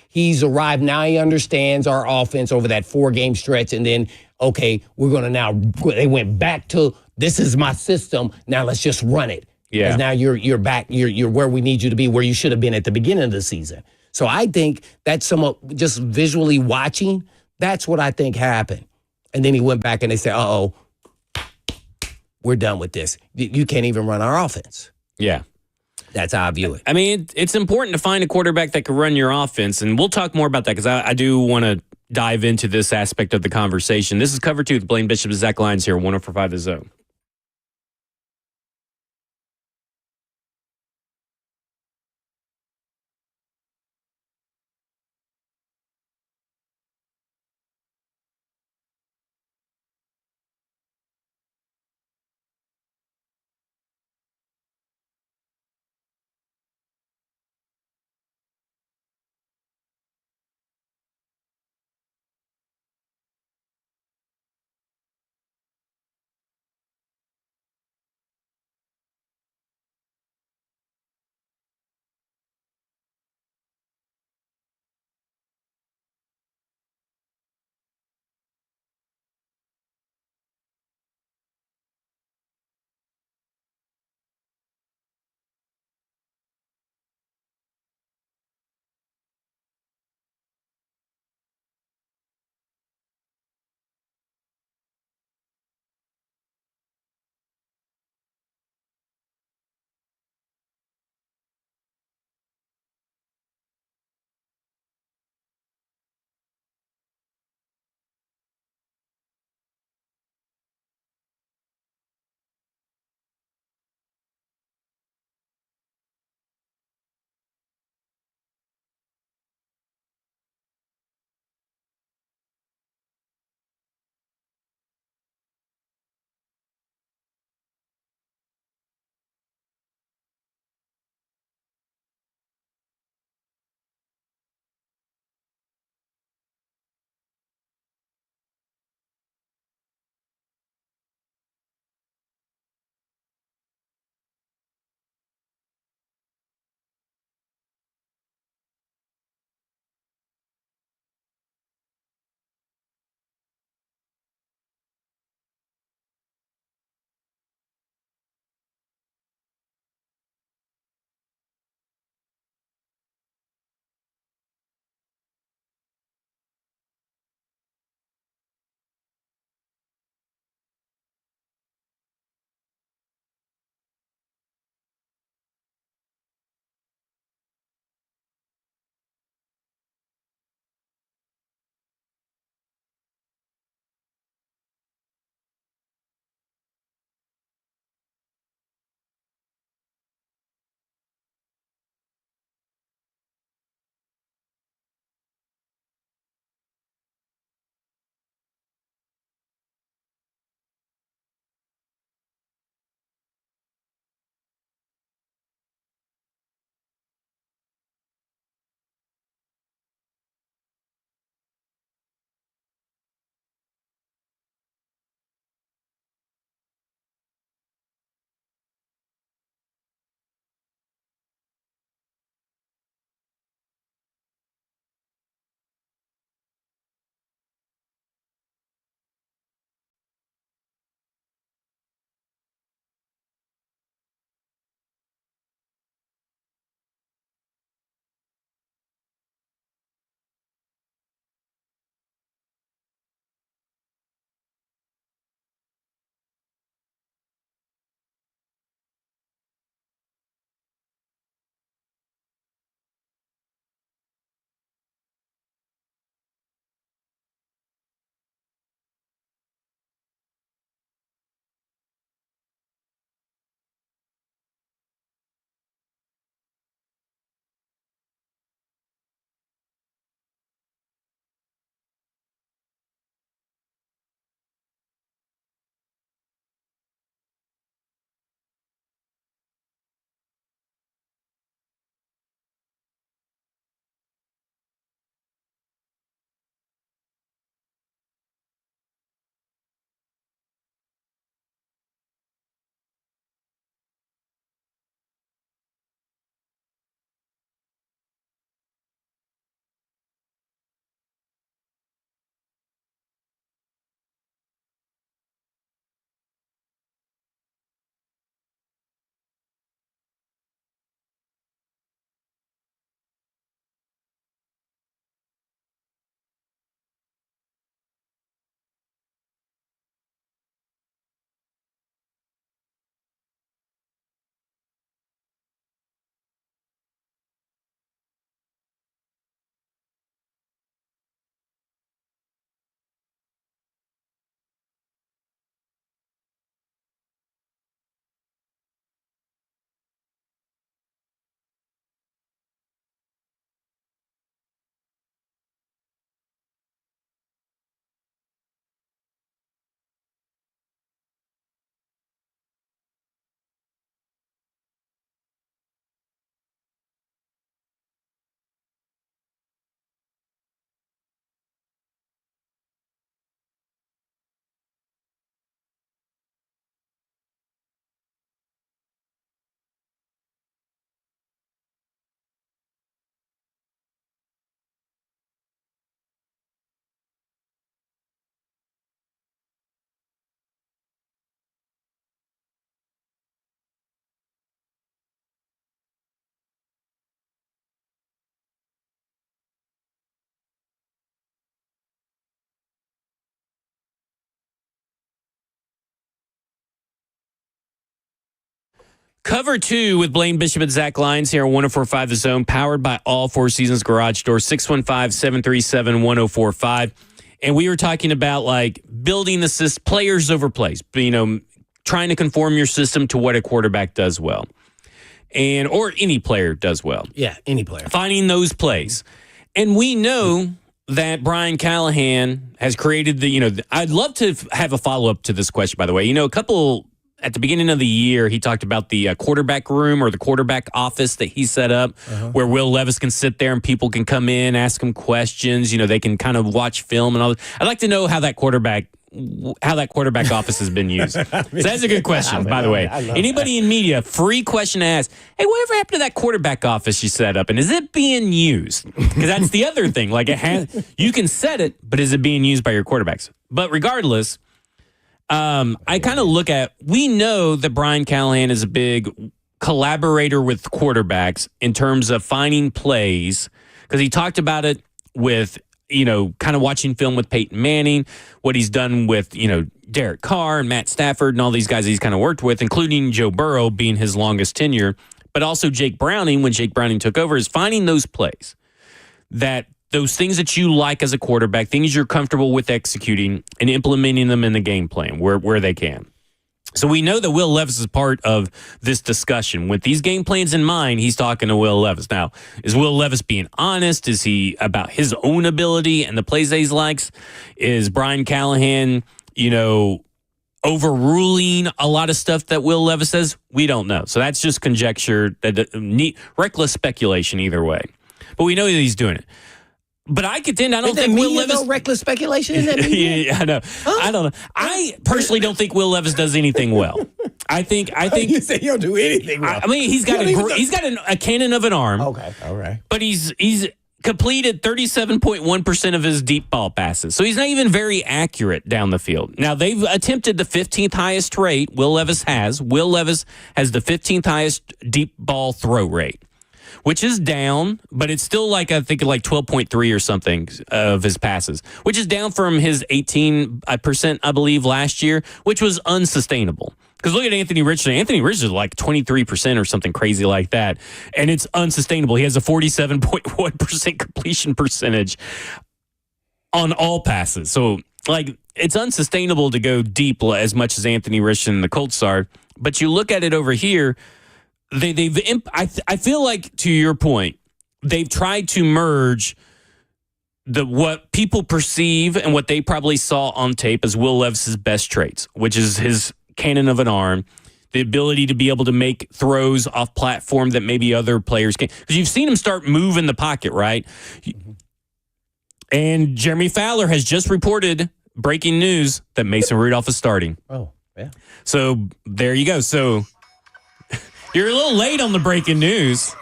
he's arrived. Now he understands our offense over that 4-game stretch. And then okay, we're going to now, they went back to, this is my system, now let's just run it. Yeah. Because now you're back, you're where we need you to be, where you should have been at the beginning of the season. So I think that's somewhat just visually watching, that's what I think happened. And then he went back and they said, uh-oh, we're done with this. You can't even run our offense. Yeah. That's how I view it. I mean, it's important to find a quarterback that can run your offense, and we'll talk more about that because I do want to dive into this aspect of the conversation. This is Cover 2 with Blaine Bishop and Zach Lyons here, 104.5 The Zone. Cover 2 with Blaine Bishop and Zach Lyons here on 104.5 The Zone, powered by All Four Seasons Garage Door, 615-737-1045. And we were talking about like building the system, players over plays, trying to conform your system to what a quarterback does well. Or any player does well. Yeah, any player. Finding those plays. And we know that Brian Callahan has created I'd love to have a follow-up to this question, by the way. At the beginning of the year, he talked about the quarterback room or the quarterback office that he set up where Will Levis can sit there and people can come in, ask him questions. They can kind of watch film and all that. I'd like to know how that quarterback office has been used. So that's a good question, by the way. Anybody in media, free question to ask, hey, whatever happened to that quarterback office you set up? And is it being used? Because that's the other thing. Like you can set it, but is it being used by your quarterbacks? But regardless, I kind of we know that Brian Callahan is a big collaborator with quarterbacks in terms of finding plays, because he talked about it with, kind of watching film with Peyton Manning, what he's done with, Derek Carr and Matt Stafford and all these guys he's kind of worked with, including Joe Burrow being his longest tenure, but also Jake Browning when Jake Browning took over, is finding those plays those things that you like as a quarterback, things you're comfortable with executing and implementing them in the game plan where they can. So we know that Will Levis is part of this discussion. With these game plans in mind, he's talking to Will Levis. Now, is Will Levis being honest? Is he about his own ability and the plays that he likes? Is Brian Callahan, overruling a lot of stuff that Will Levis says? We don't know. So that's just conjecture, reckless speculation either way. But we know that he's doing it. But I contend, I don't think Will Levis. Reckless speculation in that media? Yeah, I know. Huh? I don't know. I personally don't think Will Levis does anything well. I think you say he don't do anything well. I mean, he's got a cannon of an arm. Okay, all right. But he's completed 37.1% of his deep ball passes. So he's not even very accurate down the field. Now, they've attempted the 15th highest rate. Will Levis has the 15th highest deep ball throw rate, which is down, but it's still I think 12.3 or something of his passes, which is down from his 18%, I believe, last year, which was unsustainable. Because look at Anthony Richardson. Anthony Richardson is like 23% or something crazy like that, and it's unsustainable. He has a 47.1% completion percentage on all passes. So, it's unsustainable to go deep as much as Anthony Richardson and the Colts are. But you look at it over here, I feel like, to your point, they've tried to merge what people perceive and what they probably saw on tape as Will Levis's best traits, which is his cannon of an arm, the ability to be able to make throws off platform that maybe other players can't. Because you've seen him start moving the pocket, right? And Jeremy Fowler has just reported, breaking news, that Mason Rudolph is starting. Oh, yeah. So there you go. So you're a little late on the breaking news.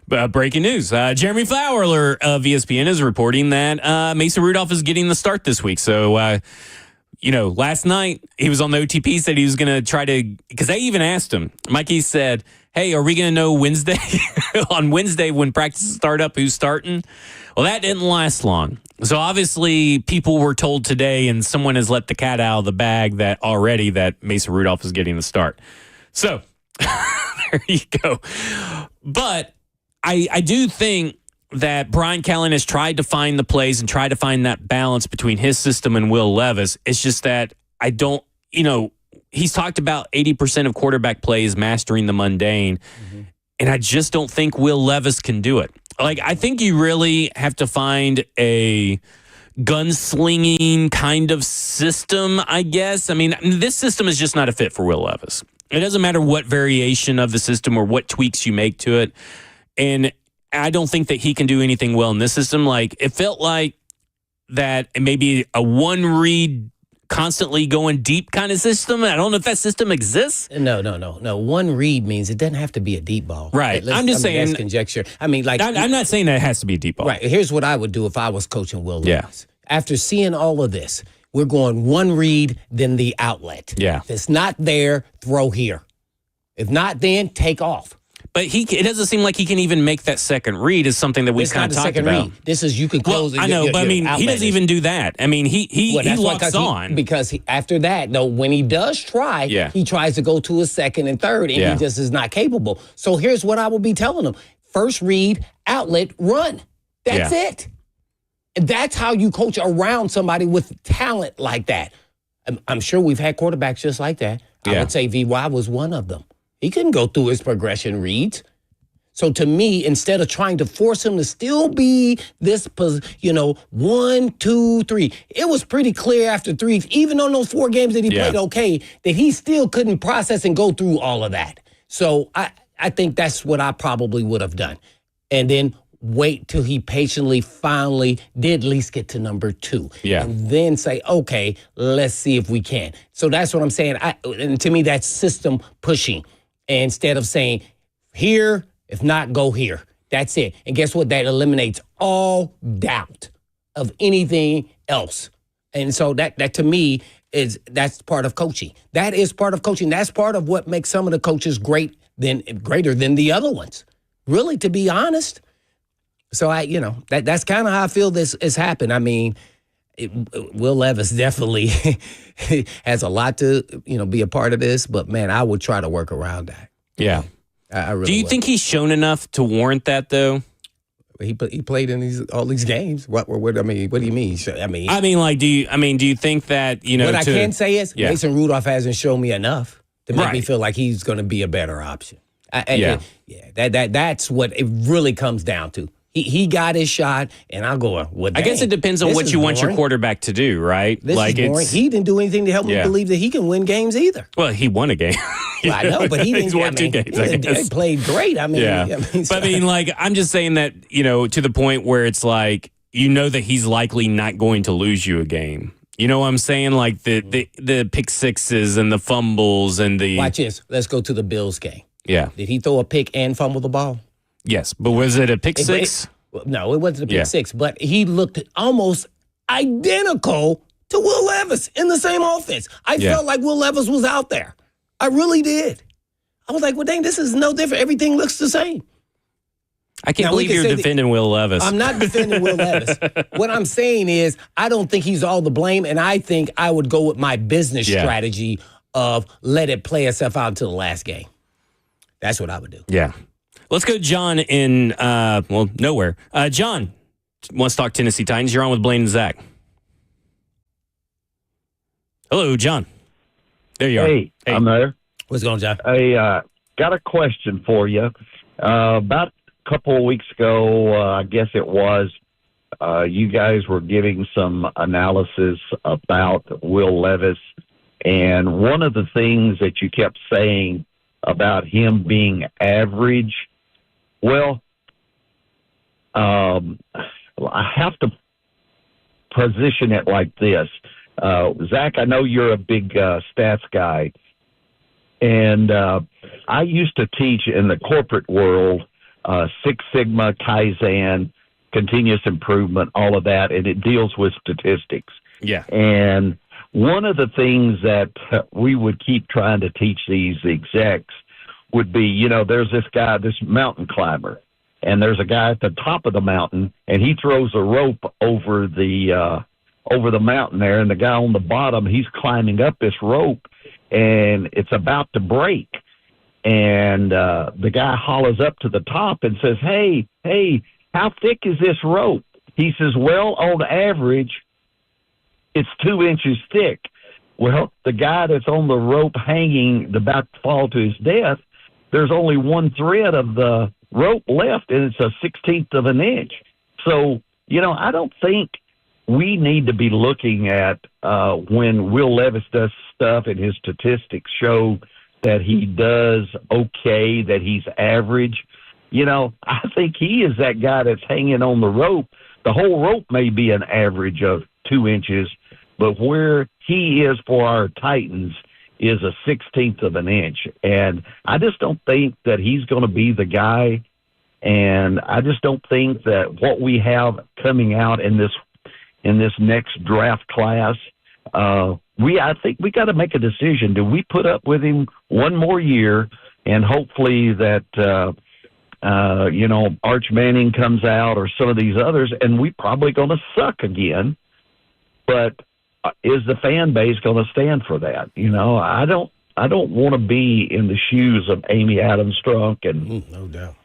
Breaking news. Jeremy Fowler of ESPN is reporting that Mason Rudolph is getting the start this week. So, last night he was on the OTP, said he was going to try to, because they even asked him. Mikey said, hey, are we going to know Wednesday, on Wednesday when practices start up, who's starting? Well, that didn't last long. So obviously people were told today, and someone has let the cat out of the bag that Mason Rudolph is getting the start. So there you go. But I do think that Brian Callahan has tried to find the plays and tried to find that balance between his system and Will Levis. It's just that he's talked about 80% of quarterback plays mastering the mundane. Mm-hmm. And I just don't think Will Levis can do it. I think you really have to find a gunslinging kind of system, I guess. I mean, this system is just not a fit for Will Levis. It doesn't matter what variation of the system or what tweaks you make to it. And I don't think that he can do anything well in this system. It felt like that maybe a one read, constantly going deep kind of system. I don't know if that system exists. No. One read means it doesn't have to be a deep ball. Right. I'm just saying. That's conjecture. I'm not saying that it has to be a deep ball. Right. Here's what I would do if I was coaching Will Levis. After seeing all of this, we're going one read, then the outlet. Yeah. If it's not there, throw here. If not, then take off. But it doesn't seem like he can even make that second read is something that we've It's kind not of the talked second about. read. This is you can close. I know, but I mean, he doesn't even do that. I mean, he That's why, locks on. because after that, though, when he does try, he tries to go to a second and third, and he just is not capable. So here's what I will be telling him. First read, outlet, run. That's it. And that's how you coach around somebody with talent like that. I'm sure we've had quarterbacks just like that. I would say VY was one of them. He couldn't go through his progression reads. So to me, instead of trying to force him to still be this, 1, 2, 3, it was pretty clear after 3, even on those 4 games that he played okay, that he still couldn't process and go through all of that. So I think that's what I probably would have done. And then wait till he patiently finally did at least get to number 2. Yeah. And then say, okay, let's see if we can. So that's what I'm saying. And to me, that's system pushing. And instead of saying, here, if not, go here. That's it. And guess what? That eliminates all doubt of anything else. And so that to me that's part of coaching. That is part of coaching. That's part of what makes some of the coaches greater than the other ones. Really, to be honest. So that's kind of how I feel this has happened. I mean, Will Levis definitely has a lot to be a part of this, but man, I would try to work around that. Yeah. I really Do you would. think he's shown enough to warrant that, though? He played in all these games? What do you mean? Do you think that what I can say is Yeah. Mason Rudolph hasn't shown me enough to make me feel like he's going to be a better option. That's what it really comes down to. He got his shot, and I'll go. Well, I guess it depends on what you want your quarterback to do, right? This is boring. He didn't do anything to help me believe that he can win games either. Well, he won a game. Well, I know, but he didn't. He's won 2 games. I guess. He played great. I'm just saying that to the point where it's like that he's likely not going to lose you a game. You know what I'm saying? Like the pick sixes and the fumbles and the. Watch this. Let's go to the Bills game. Yeah. Did he throw a pick and fumble the ball? Yes, but was it a pick six? No, it wasn't a pick six, but he looked almost identical to Will Levis in the same offense. I felt like Will Levis was out there. I really did. I was like, well, dang, this is no different. Everything looks the same. I can't believe you're defending Will Levis. I'm not defending Will Levis. What I'm saying is I don't think he's all the blame, and I think I would go with my business strategy of let it play itself out until the last game. That's what I would do. Yeah. Let's go, John, in, nowhere. John wants to talk Tennessee Titans. You're on with Blaine and Zach. Hello, John. There you are. Hey, I'm there. What's going on, John? I got a question for you. About a couple of weeks ago, I guess it was, you guys were giving some analysis about Will Levis, and one of the things that you kept saying about him being average, well, I have to position it like this. Zach, I know you're a big stats guy, and I used to teach in the corporate world, Six Sigma, Kaizen, continuous improvement, all of that, and it deals with statistics. Yeah. And one of the things that we would keep trying to teach these execs would be, there's this guy, this mountain climber, and there's a guy at the top of the mountain, and he throws a rope over the mountain there, and the guy on the bottom, he's climbing up this rope, and it's about to break. And the guy hollers up to the top and says, hey, how thick is this rope? He says, well, on average, it's 2 inches thick. Well, the guy that's on the rope hanging, about to fall to his death, there's only one thread of the rope left, and it's a 1/16 of an inch. So, I don't think we need to be looking at when Will Levis does stuff and his statistics show that he does okay, that he's average. I think he is that guy that's hanging on the rope. The whole rope may be an average of 2 inches, but where he is for our Titans is a 1/16 of an inch. And I just don't think that he's going to be the guy. And I just don't think that what we have coming out in this next draft class, I think we got to make a decision. Do we put up with him one more year and hopefully that Arch Manning comes out or some of these others, and we're probably going to suck again. But is the fan base going to stand for that? I don't want to be in the shoes of Amy Adams Strunk and No doubt.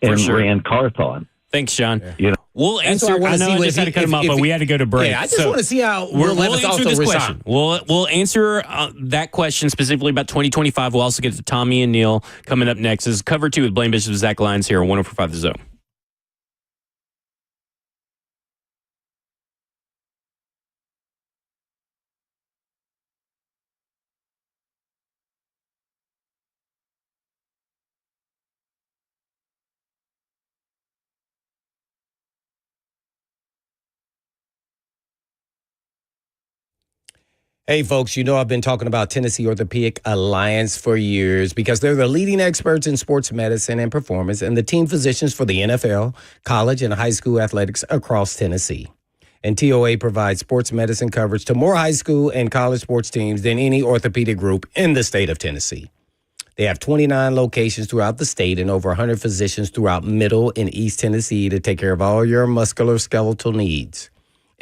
Rand Carthon. Thanks, John. Yeah. We'll answer. I know I just had to cut him off, but we had to go to break. Yeah, I just want to see how Will Levis answer also this resign. question. We'll answer that question specifically about 2025. We'll also get to Tommy and Neil coming up next. This is Cover 2 with Blaine Bishop, Zach Lyons here on 104.5 The Zone. Hey, folks, I've been talking about Tennessee Orthopedic Alliance for years because they're the leading experts in sports medicine and performance and the team physicians for the NFL, college, and high school athletics across Tennessee. And TOA provides sports medicine coverage to more high school and college sports teams than any orthopedic group in the state of Tennessee. They have 29 locations throughout the state and over 100 physicians throughout Middle and East Tennessee to take care of all your musculoskeletal needs.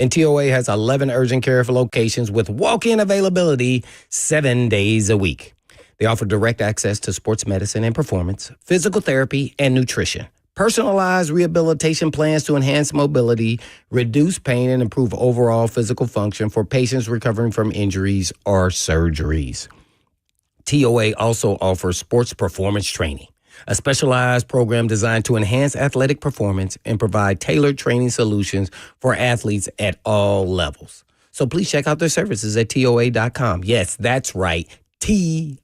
And TOA has 11 urgent care locations with walk-in availability 7 days a week. They offer direct access to sports medicine and performance, physical therapy, and nutrition. Personalized rehabilitation plans to enhance mobility, reduce pain, and improve overall physical function for patients recovering from injuries or surgeries. TOA also offers sports performance training, a specialized program designed to enhance athletic performance and provide tailored training solutions for athletes at all levels. So please check out their services at TOA.com. Yes, that's right, TOA.com.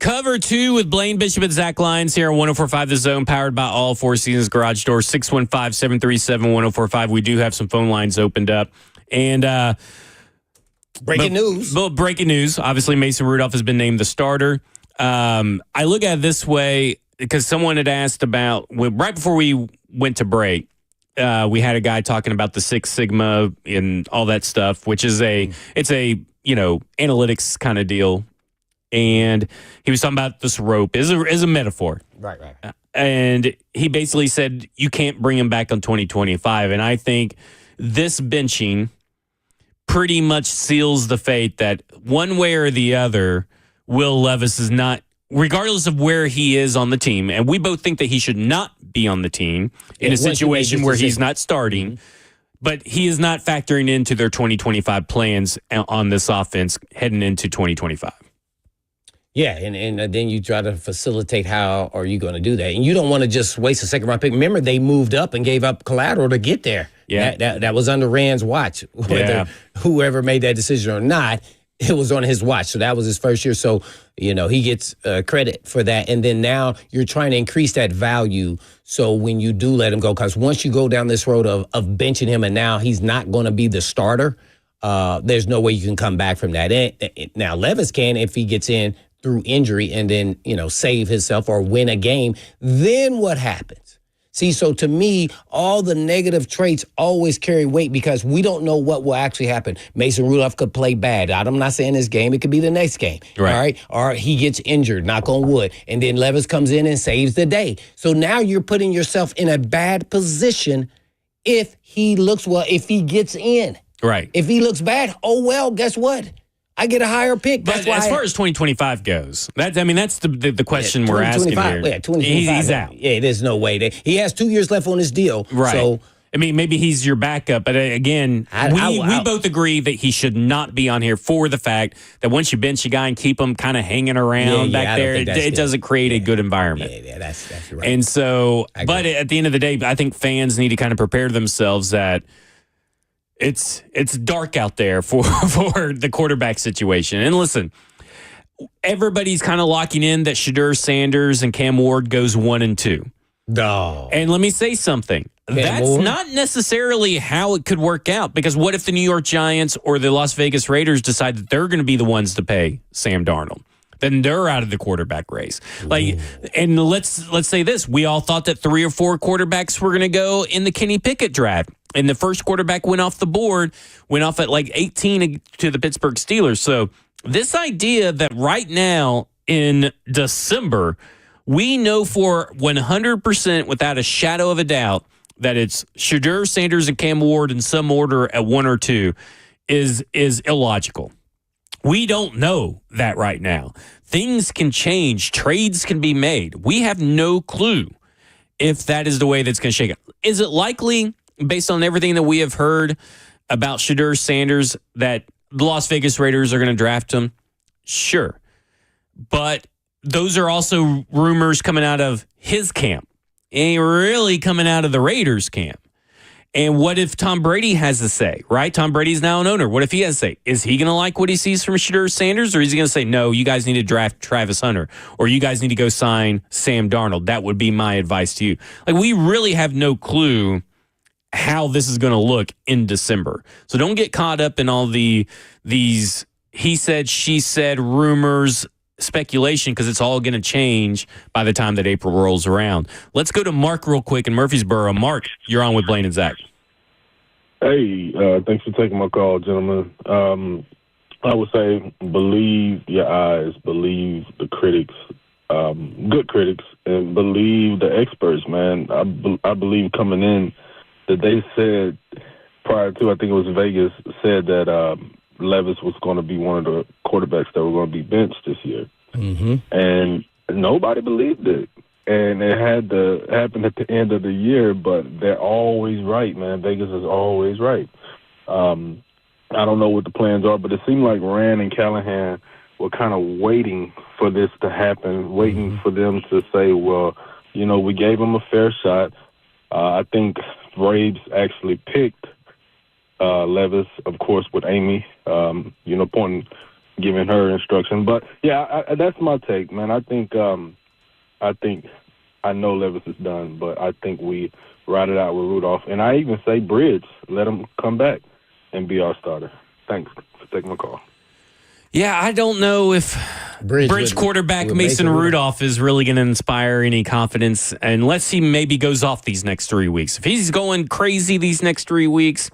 Cover 2 with Blaine Bishop and Zach Lyons here on 104.5 The Zone, powered by all Four Seasons Garage Doors, 615-737-1045. We do have some phone lines opened up. And breaking news. Well, breaking news. Obviously, Mason Rudolph has been named the starter. I look at it this way because someone had asked about, right before we went to break, we had a guy talking about the Six Sigma and all that stuff, which is it's a analytics kind of deal. And he was talking about this rope is a metaphor. Right. And he basically said you can't bring him back on 2025. And I think this benching pretty much seals the fate that one way or the other, Will Levis is not, regardless of where he is on the team, and we both think that he should not be on the team in a situation where he's not starting, but he is not factoring into their 2025 plans on this offense heading into 2025. Yeah, and then you try to facilitate how are you going to do that. And you don't want to just waste a second-round pick. Remember, they moved up and gave up collateral to get there. Yeah. That was under Rand's watch. Whether whoever made that decision or not, it was on his watch. So that was his first year. So, he gets credit for that. And then now you're trying to increase that value. So when you do let him go, because once you go down this road of benching him and now he's not going to be the starter, there's no way you can come back from that. Now, Levis can if he gets in through injury and then, save himself or win a game. Then what happens? See, so to me, all the negative traits always carry weight because we don't know what will actually happen. Mason Rudolph could play bad. I'm not saying this game. It could be the next game. Right. All right. Or he gets injured, knock on wood. And then Levis comes in and saves the day. So now you're putting yourself in a bad position if he looks well, if he gets in. Right. If he looks bad, oh, well, guess what? I get a higher pick. That's why as far as 2025, goes, that's the question we're asking here. Yeah, 2025. He's out. Yeah, there's no way. He has 2 years left on his deal. Right. So, maybe he's your backup, but again, we both agree that he should not be on here for the fact that once you bench a guy and keep him kind of hanging around back there, it doesn't create a good environment. Yeah, that's right. And so, but at the end of the day, I think fans need to kind of prepare themselves that it's dark out there for the quarterback situation. And listen, everybody's kind of locking in that Shedeur Sanders and Cam Ward goes 1 and 2. No. And let me say something. That's not necessarily how it could work out, because what if the New York Giants or the Las Vegas Raiders decide that they're going to be the ones to pay Sam Darnold? Then they're out of the quarterback race. And let's say this. We all thought that 3 or 4 quarterbacks were going to go in the Kenny Pickett draft. And the first quarterback went off the board, went off at like 18 to the Pittsburgh Steelers. So this idea that right now in December, we know for 100% without a shadow of a doubt that it's Shedeur Sanders and Cam Ward in some order at 1 or 2 is illogical. We don't know that right now. Things can change. Trades can be made. We have no clue if that is the way that's going to shake out. Is it likely, based on everything that we have heard about Shedeur Sanders, that the Las Vegas Raiders are going to draft him? Sure. But those are also rumors coming out of his camp. Ain't really coming out of the Raiders camp. And what if Tom Brady has a say, right? Tom Brady's now an owner. What if he has a say? Is he going to like what he sees from Shedeur Sanders, or is he going to say, no, you guys need to draft Travis Hunter, or you guys need to go sign Sam Darnold? That would be my advice to you. Like, we really have no clue how this is going to look in December. So don't get caught up in all these he said, she said, rumors, speculation, because it's all going to change by the time that April rolls around. Let's go to Mark real quick in Murfreesboro. Mark, you're on with Blaine and Zach. Hey, thanks for taking my call, gentlemen. I would say believe your eyes, believe the critics, good critics, and believe the experts, man. I believe coming in that they said prior to, I think it was Vegas, said that Levis was going to be one of the quarterbacks that were going to be benched this year. Mm-hmm. And nobody believed it. And it had to happen at the end of the year, but they're always right, man. Vegas is always right. I don't know what the plans are, but it seemed like Rand and Callahan were kind of waiting for this to happen, waiting for them to say, well, we gave them a fair shot. I think Braves actually picked Levis, of course, with Amy, pointing giving her instruction. But yeah, that's my take, man. I think I know Levis is done, but I think we ride it out with Rudolph, and I even say Bridge, let him come back and be our starter. Thanks for taking my call. Yeah, I don't know if Bridge quarterback Mason Rudolph is really going to inspire any confidence unless he maybe goes off these next 3 weeks. If he's going crazy these next 3 weeks,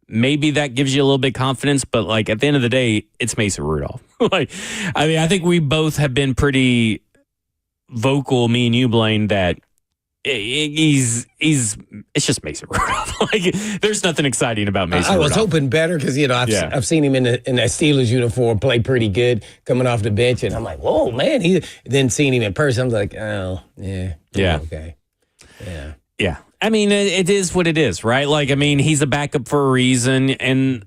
maybe that gives you a little bit of confidence. But like at the end of the day, it's Mason Rudolph. I think we both have been pretty vocal, me and you, Blaine, that it's just Mason Rudolph. Like, there's nothing exciting about Mason Rudolph. I was hoping better because, I've seen him in that Steelers uniform play pretty good coming off the bench, and I'm like, whoa, man. Then seeing him in person, I'm like, oh, yeah. Okay. Yeah. Yeah. I mean, it is what it is, right? Like, I mean, he's a backup for a reason, and,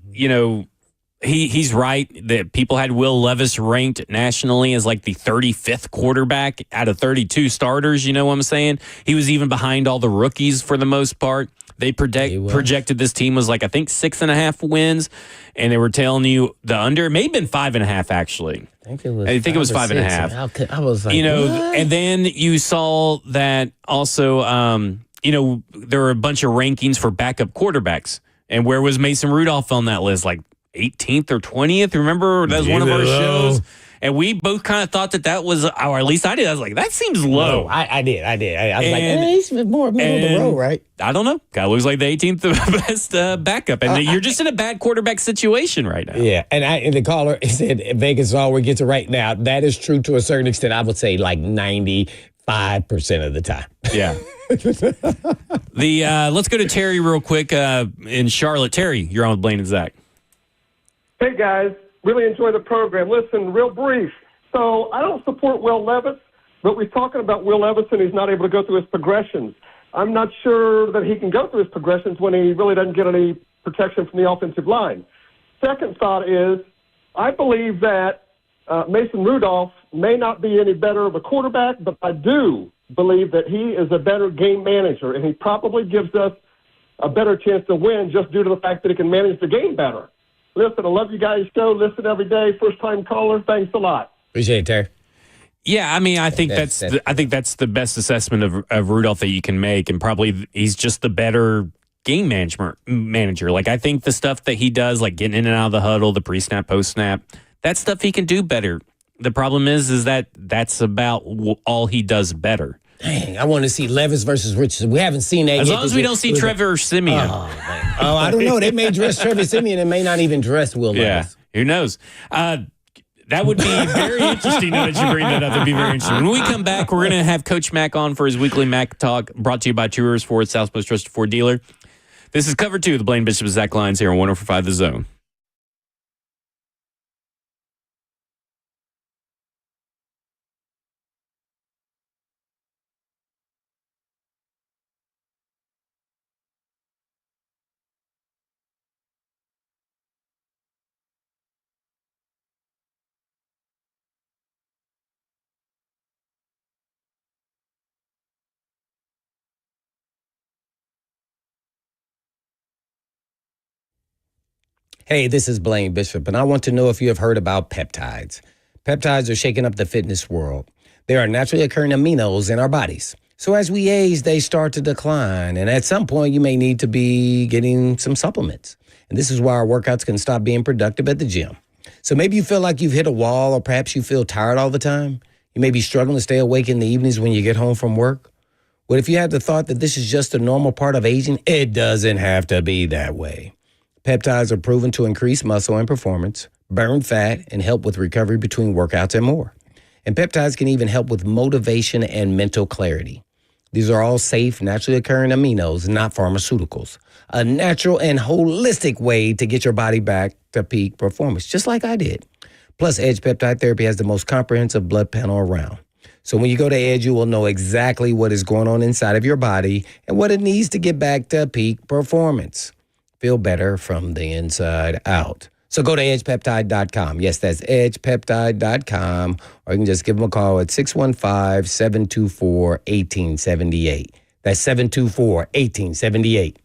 he's right that people had Will Levis ranked nationally as like the 35th quarterback out of 32 starters. You know what I'm saying? He was even behind all the rookies for the most part. They projected this team was like, I think 6.5 wins, and they were telling you the under. It may have been 5.5 actually. I think it was 5.5. I was like, what? And then you saw that also. There were a bunch of rankings for backup quarterbacks, and where was Mason Rudolph on that list? Like 18th or 20th. Remember, that was one of our shows. And we both kind of thought that was, or at least I did. I was like, that seems low. I did. I was like, he's more middle of the road, right? I don't know. Guy looks like the 18th best backup. And you're just in a bad quarterback situation right now. Yeah. And the caller said Vegas always gets it right now. That is true to a certain extent. I would say like 95% of the time. Yeah. Let's go to Terry real quick in Charlotte. Terry, you're on with Blaine and Zach. Hey, guys. Really enjoy the program. Listen, real brief. So I don't support Will Levis, but we're talking about Will Levis and he's not able to go through his progressions. I'm not sure that he can go through his progressions when he really doesn't get any protection from the offensive line. Second thought is I believe that Mason Rudolph may not be any better of a quarterback, but I do believe that he is a better game manager, and he probably gives us a better chance to win just due to the fact that he can manage the game better. Listen, I love you guys' show. Listen every day. First-time caller. Thanks a lot. Appreciate it, Terry. Yeah, I mean, I think that's the best assessment of Rudolph that you can make, and probably he's just the better game manager. Like, I think the stuff that he does, like getting in and out of the huddle, the pre-snap, post-snap, that stuff he can do better. The problem is that that's about all he does better. Dang, I want to see Levis versus Richardson. We haven't seen that yet. As long as we don't see Trevor Siemian. Oh, I don't know. They may dress Trevor Siemian and may not even dress Will Levis. Yeah, who knows? That would be very interesting now that you bring that up. It'd be very interesting. When we come back, we're going to have Coach Mack on for his weekly Mack Talk, brought to you by Tours Ford, South Most Trusted Ford Dealer. This is Cover 2, the Blaine Bishop Zach Lyons here on 104.5 The Zone. Hey, this is Blaine Bishop, and I want to know if you have heard about peptides. Peptides are shaking up the fitness world. They are naturally occurring aminos in our bodies. So as we age, they start to decline, and at some point, you may need to be getting some supplements. And this is why our workouts can stop being productive at the gym. So maybe you feel like you've hit a wall, or perhaps you feel tired all the time. You may be struggling to stay awake in the evenings when you get home from work. What if you had the thought that this is just a normal part of aging? It doesn't have to be that way. Peptides are proven to increase muscle and performance, burn fat, and help with recovery between workouts and more. And peptides can even help with motivation and mental clarity. These are all safe, naturally occurring aminos, not pharmaceuticals. A natural and holistic way to get your body back to peak performance, just like I did. Plus, Edge Peptide Therapy has the most comprehensive blood panel around. So when you go to Edge, you will know exactly what is going on inside of your body and what it needs to get back to peak performance. Feel better from the inside out. So go to edgepeptide.com. Yes, that's edgepeptide.com. Or you can just give them a call at 615-724-1878. That's 724-1878.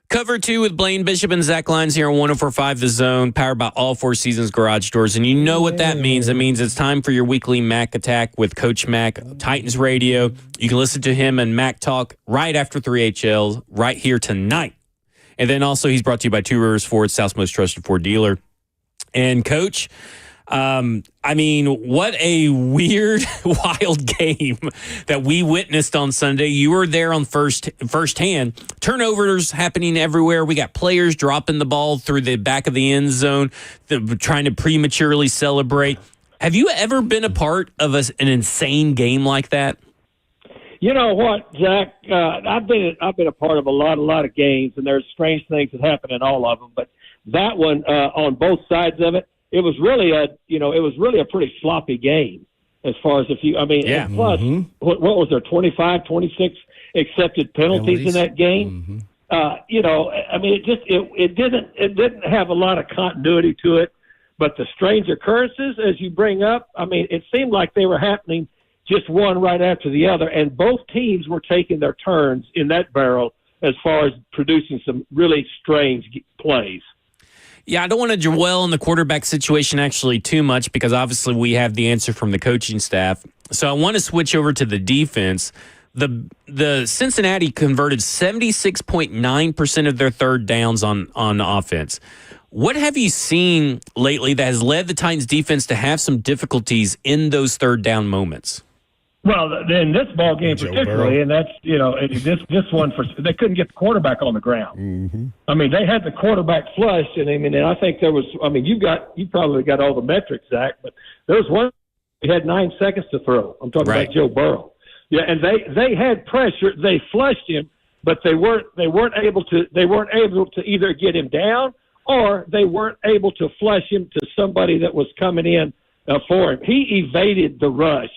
Cover 2 with Blaine Bishop and Zach Lyons here on 104.5 The Zone, powered by All Four Seasons Garage Doors. And you know what that means. It means it's time for your weekly Mac Attack with Coach Mac, Titans Radio. You can listen to him and Mac Talk right after 3HL, right here tonight. And then also he's brought to you by Two Rivers Ford, South's most trusted Ford dealer. And Coach, what a weird, wild game that we witnessed on Sunday. You were there on firsthand. Turnovers happening everywhere. We got players dropping the ball through the back of the end zone, trying to prematurely celebrate. Have you ever been a part of an insane game like that? You know what, Zach? I've been a part of a lot of games, and there's strange things that happen in all of them. But that one, on both sides of it, it was really a pretty sloppy game as far as and plus, what was there, 25, 26 accepted penalties in that game? It didn't have a lot of continuity to it, but the strange occurrences, as you bring up, it seemed like they were happening just one right after the other, and both teams were taking their turns in that barrel as far as producing some really strange plays. Yeah, I don't want to dwell on the quarterback situation actually too much because obviously we have the answer from the coaching staff. So I want to switch over to the defense. The Cincinnati converted 76.9% of their third downs on offense. What have you seen lately that has led the Titans defense to have some difficulties in those third down moments? Well, in this ball game particularly, and that's this one they couldn't get the quarterback on the ground. Mm-hmm. They had the quarterback flushed, and I think there was. You probably got all the metrics, Zach, but there was one. He had 9 seconds to throw. I'm talking about Joe Burrow. Yeah, and they had pressure. They flushed him, but they weren't able to either get him down or they weren't able to flush him to somebody that was coming in for him. He evaded the rush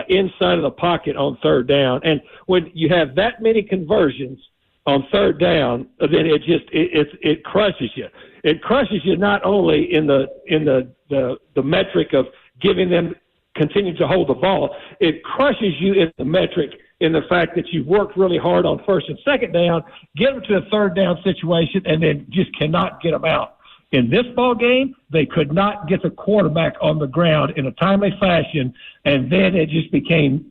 inside of the pocket on third down. And when you have that many conversions on third down, then it crushes you. It crushes you not only in the metric of giving them continue to hold the ball, it crushes you in the metric in the fact that you've worked really hard on first and second down, get them to a third down situation, and then just cannot get them out. In this ball game, they could not get the quarterback on the ground in a timely fashion, and then it just became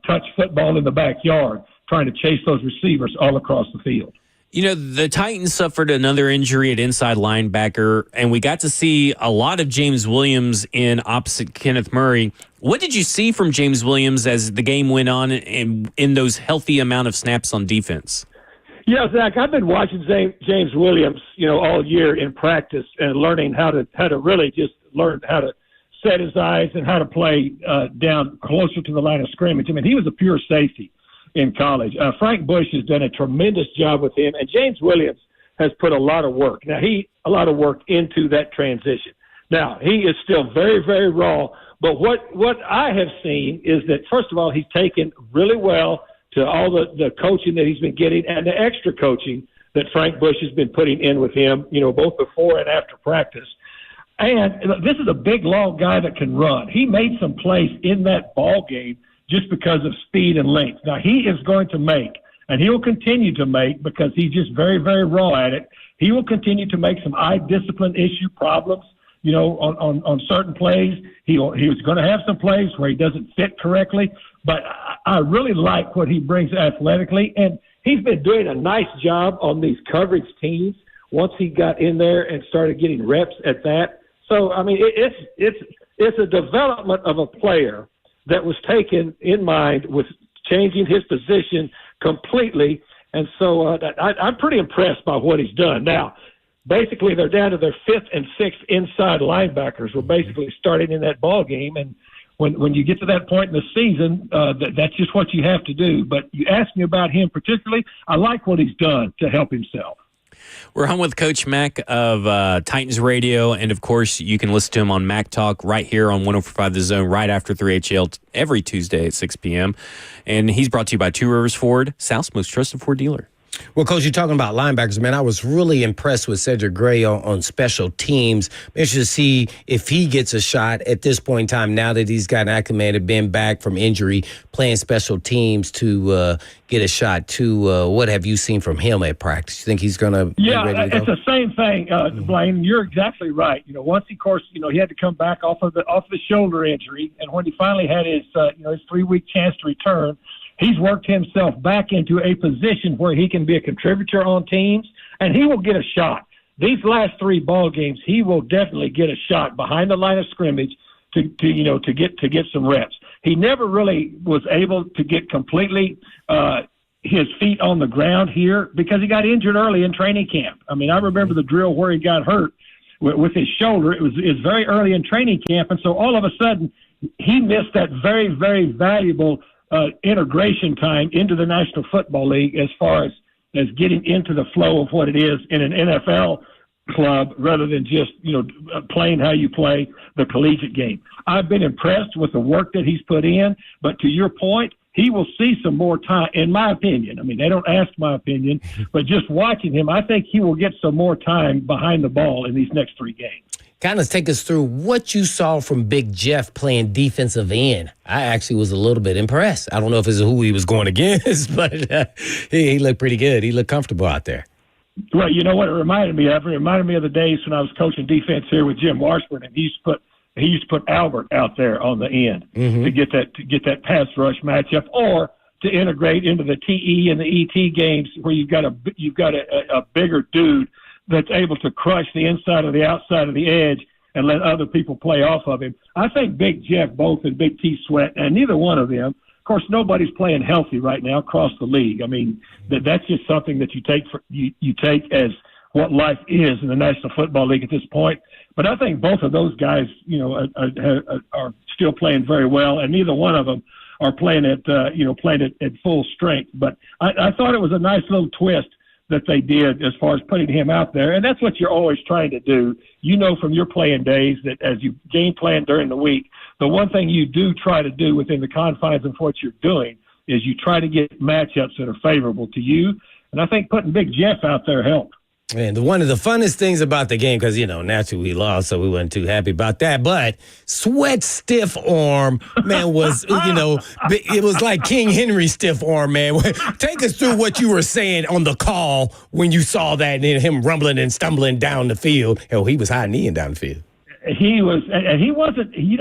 touch football in the backyard, trying to chase those receivers all across the field. You know, the Titans suffered another injury at inside linebacker, and we got to see a lot of James Williams in opposite Kenneth Murray. What did you see from James Williams as the game went on and in those healthy amount of snaps on defense? Yeah, Zach, I've been watching James Williams, all year in practice and learning how to really just learn how to set his eyes and how to play down closer to the line of scrimmage. He was a pure safety in college. Frank Bush has done a tremendous job with him, and James Williams has put a lot of work. Now, a lot of work into that transition. Now, he is still very, very raw, but what I have seen is that, first of all, he's taken really well to all the coaching that he's been getting and the extra coaching that Frank Bush has been putting in with him, both before and after practice. And this is a big, long guy that can run. He made some plays in that ball game just because of speed and length. Now, he is going to make, and he will continue to make because he's just very, very raw at it. He will continue to make some eye discipline issue problems, on certain plays. He was going to have some plays where he doesn't fit correctly, but I really like what he brings athletically, and he's been doing a nice job on these coverage teams once he got in there and started getting reps at that. So, it's a development of a player that was taken in mind with changing his position completely. And so I'm pretty impressed by what he's done. Now, basically, they're down to their fifth and sixth inside linebackers. We're basically starting in that ball game. And when you get to that point in the season, that's just what you have to do. But you asked me about him particularly. I like what he's done to help himself. We're on with Coach Mac of Titans Radio, and of course, you can listen to him on Mac Talk right here on 104.5 The Zone, right after 3HL every Tuesday at 6 p.m. And he's brought to you by Two Rivers Ford, South's most trusted Ford dealer. Well, Coach, you're talking about linebackers, man. I was really impressed with Cedric Gray on special teams. I'm interested to see if he gets a shot at this point in time, now that he's gotten acclimated, been back from injury, playing special teams to get a shot too. What have you seen from him at practice? You think he's going to be ready to go? It's the same thing, Blaine. You're exactly right. Once, of course, he had to come back off the shoulder injury, and when he finally had his 3-week chance to return, he's worked himself back into a position where he can be a contributor on teams, and he will get a shot. These last 3 ball games, he will definitely get a shot behind the line of scrimmage to get some reps. He never really was able to get completely his feet on the ground here because he got injured early in training camp. I mean, I remember the drill where he got hurt with his shoulder. It was very early in training camp, and so all of a sudden he missed that very, very valuable integration time into the National Football League as far as getting into the flow of what it is in an NFL club rather than just, playing how you play the collegiate game. I've been impressed with the work that he's put in, but to your point, he will see some more time, in my opinion. I mean, they don't ask my opinion, but just watching him, I think he will get some more time behind the ball in these next 3 games. Kind of take us through what you saw from Big Jeff playing defensive end. I actually was a little bit impressed. I don't know if it's who he was going against, but he looked pretty good. He looked comfortable out there. Well, you know what it reminded me of? It reminded me of the days when I was coaching defense here with Jim Washburn, and he used to put Albert out there on the end to get that pass rush matchup, or to integrate into the TE and the ET games where you've got a bigger dude that's able to crush the inside or the outside of the edge and let other people play off of him. I think Big Jeff both and Big T Sweat, and neither one of them, of course, nobody's playing healthy right now across the league. I mean, that's just something that you take as what life is in the National Football League at this point. But I think both of those guys, are still playing very well, and neither one of them are playing at full strength. But I thought it was a nice little twist that they did as far as putting him out there. And that's what you're always trying to do. From your playing days that as you game plan during the week, the one thing you do try to do within the confines of what you're doing is you try to get matchups that are favorable to you. And I think putting Big Jeff out there helped. And one of the funnest things about the game, because, naturally we lost, so we weren't too happy about that. But Sweat's stiff arm, man, was, it was like King Henry's stiff arm, man. Take us through what you were saying on the call when you saw that and him rumbling and stumbling down the field. Hell, he was high-kneeing down the field. He was, and he wasn't, he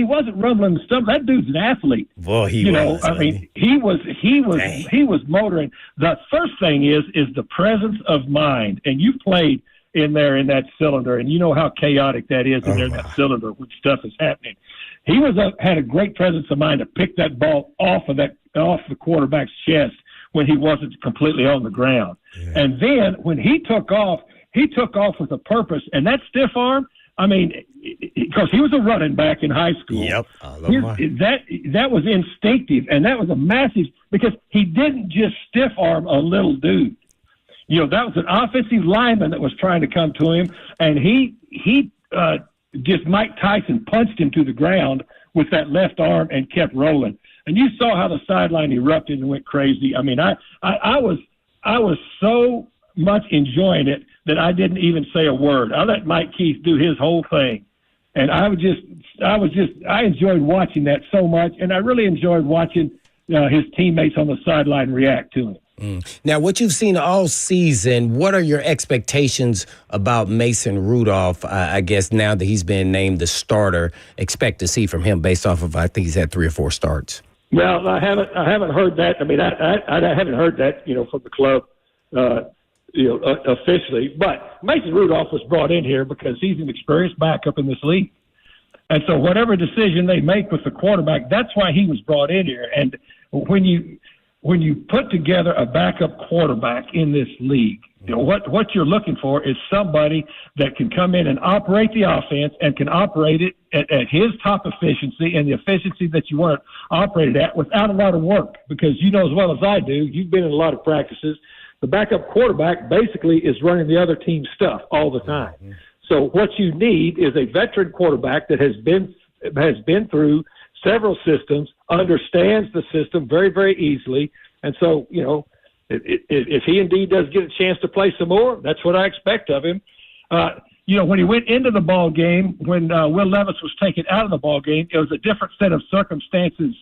wasn't rumbling and stumbling. That dude's an athlete. Boy, he was. I mean, he was motoring. The first thing is the presence of mind. And you've played in there in that cylinder, and you know how chaotic that is in there in that cylinder when stuff is happening. He had a great presence of mind to pick that ball off the quarterback's chest when he wasn't completely on the ground. Yeah. And then when he took off with a purpose. And that stiff arm, I mean, because he was a running back in high school. Yep. That was instinctive, and that was a massive, because he didn't just stiff arm a little dude. That was an offensive lineman that was trying to come to him, and he just Mike Tyson punched him to the ground with that left arm and kept rolling. And you saw how the sideline erupted and went crazy. I mean, I was so much enjoying it that I didn't even say a word. I let Mike Keith do his whole thing. And I enjoyed watching that so much. And I really enjoyed watching his teammates on the sideline react to him. Now, what you've seen all season, what are your expectations about Mason Rudolph, I guess, now that he's been named the starter, expect to see from him based off of, I think he's had 3 or 4 starts? Well, I haven't heard that. I mean, I haven't heard that, from the club, officially. But Mason Rudolph was brought in here because he's an experienced backup in this league. And so whatever decision they make with the quarterback, that's why he was brought in here. And when you put together a backup quarterback in this league, what you're looking for is somebody that can come in and operate the offense and can operate it at his top efficiency and the efficiency that you want to operate it at without a lot of work. Because you know as well as I do, you've been in a lot of practices, the backup quarterback basically is running the other team's stuff all the time. Mm-hmm. So what you need is a veteran quarterback that has been through several systems, understands the system very, very easily. And so, If he indeed does get a chance to play some more, that's what I expect of him. When he went into the ball game, when Will Levis was taken out of the ball game, it was a different set of circumstances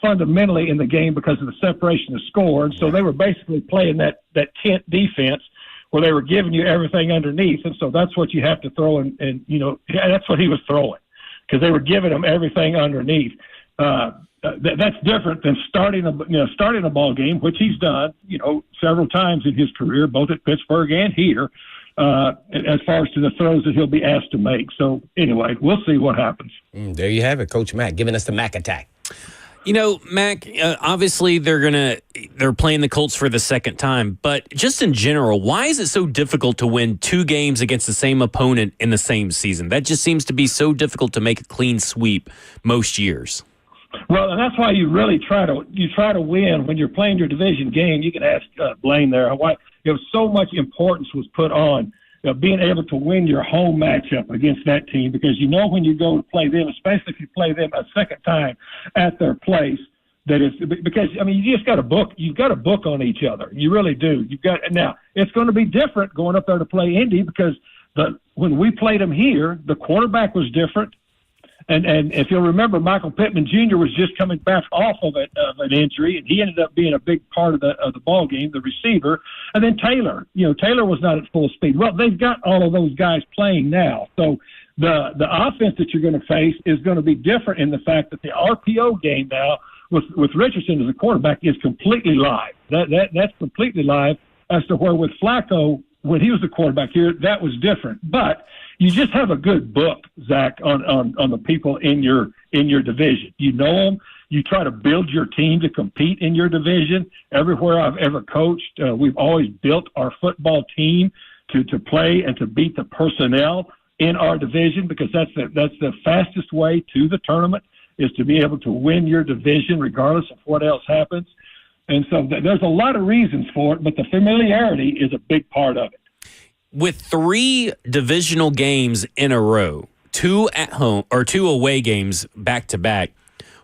fundamentally in the game because of the separation of score. And so they were basically playing that tent defense where they were giving you everything underneath. And so that's what you have to throw. And that's what he was throwing because they were giving him everything underneath. That's different than starting a ball game, which he's done, several times in his career, both at Pittsburgh and here, as far as to the throws that he'll be asked to make. So anyway, we'll see what happens. There you have it, Coach Mack, giving us the Mack attack. Mac, obviously they're playing the Colts for the second time, but just in general, why is it so difficult to win 2 games against the same opponent in the same season? That just seems to be so difficult to make a clean sweep most years. Well, and that's why you really try to win when you're playing your division game. You can ask Blaine there why so much importance was put on being able to win your home matchup against that team, because when you go to play them, especially if you play them a second time at their place, that is because you just got a book. You've got a book on each other. You really do. Now it's going to be different going up there to play Indy because when we played them here, the quarterback was different. And if you'll remember, Michael Pittman Jr. was just coming back off of an injury, and he ended up being a big part of the ball game, the receiver. And then Taylor, Taylor was not at full speed. Well, they've got all of those guys playing now. So the offense that you're going to face is going to be different in the fact that the RPO game now with Richardson as a quarterback is completely live. That's completely live as to where with Flacco, when he was the quarterback here, that was different. But you just have a good book, Zach, on the people in your division. You know them. You try to build your team to compete in your division. Everywhere I've ever coached, we've always built our football team to play and to beat the personnel in our division, because that's the fastest way to the tournament, is to be able to win your division regardless of what else happens. And so there's a lot of reasons for it, but the familiarity is a big part of it. With 3 divisional games in a row, 2 at home or 2 away games back to back,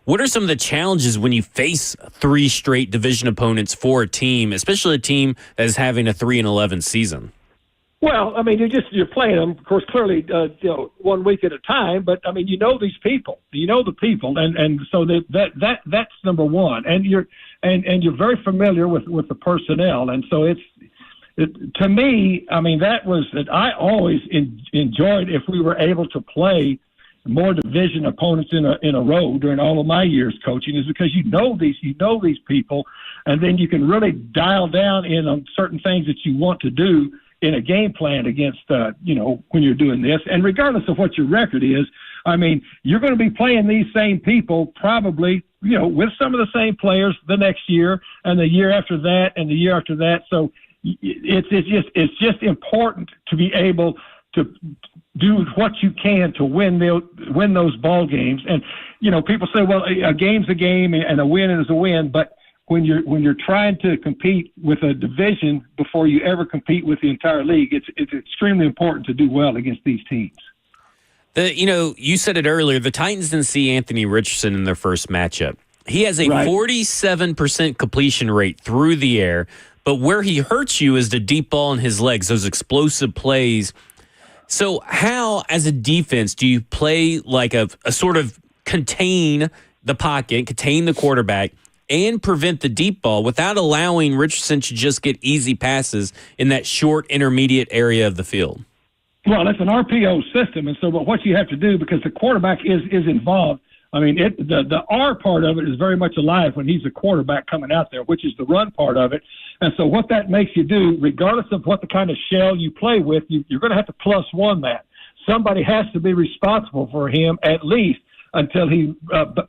what are some of the challenges when you face 3 straight division opponents for a team, especially a team that is having a 3-11 season? Well, you're playing them, of course, clearly, 1 week at a time. But these people, the people, and so that's number one. And you're very familiar with the personnel, and so to me, I always enjoyed if we were able to play more division opponents in a row during all of my years coaching, is because you know these people, and then you can really dial down in on certain things that you want to do in a game plan against when you're doing this. And regardless of what your record is, you're going to be playing these same people probably with some of the same players the next year and the year after that and the year after that. So it's just important to be able to do what you can to win those ball games. And people say, well, a game's a game and a win is a win, but when you're trying to compete with a division before you ever compete with the entire league, it's extremely important to do well against these teams. You said it earlier, the Titans didn't see Anthony Richardson in their first matchup. He has a 47% completion rate through the air, but where he hurts you is the deep ball in his legs, those explosive plays. So how, as a defense, do you play like a sort of contain the pocket, contain the quarterback, and prevent the deep ball without allowing Richardson to just get easy passes in that short intermediate area of the field? Well, it's an RPO system, and so what you have to do, because the quarterback is involved, the R part of it is very much alive when he's a quarterback coming out there, which is the run part of it. And so what that makes you do, regardless of what the kind of shell you play with, you're going to have to +1 that. Somebody has to be responsible for him at least until he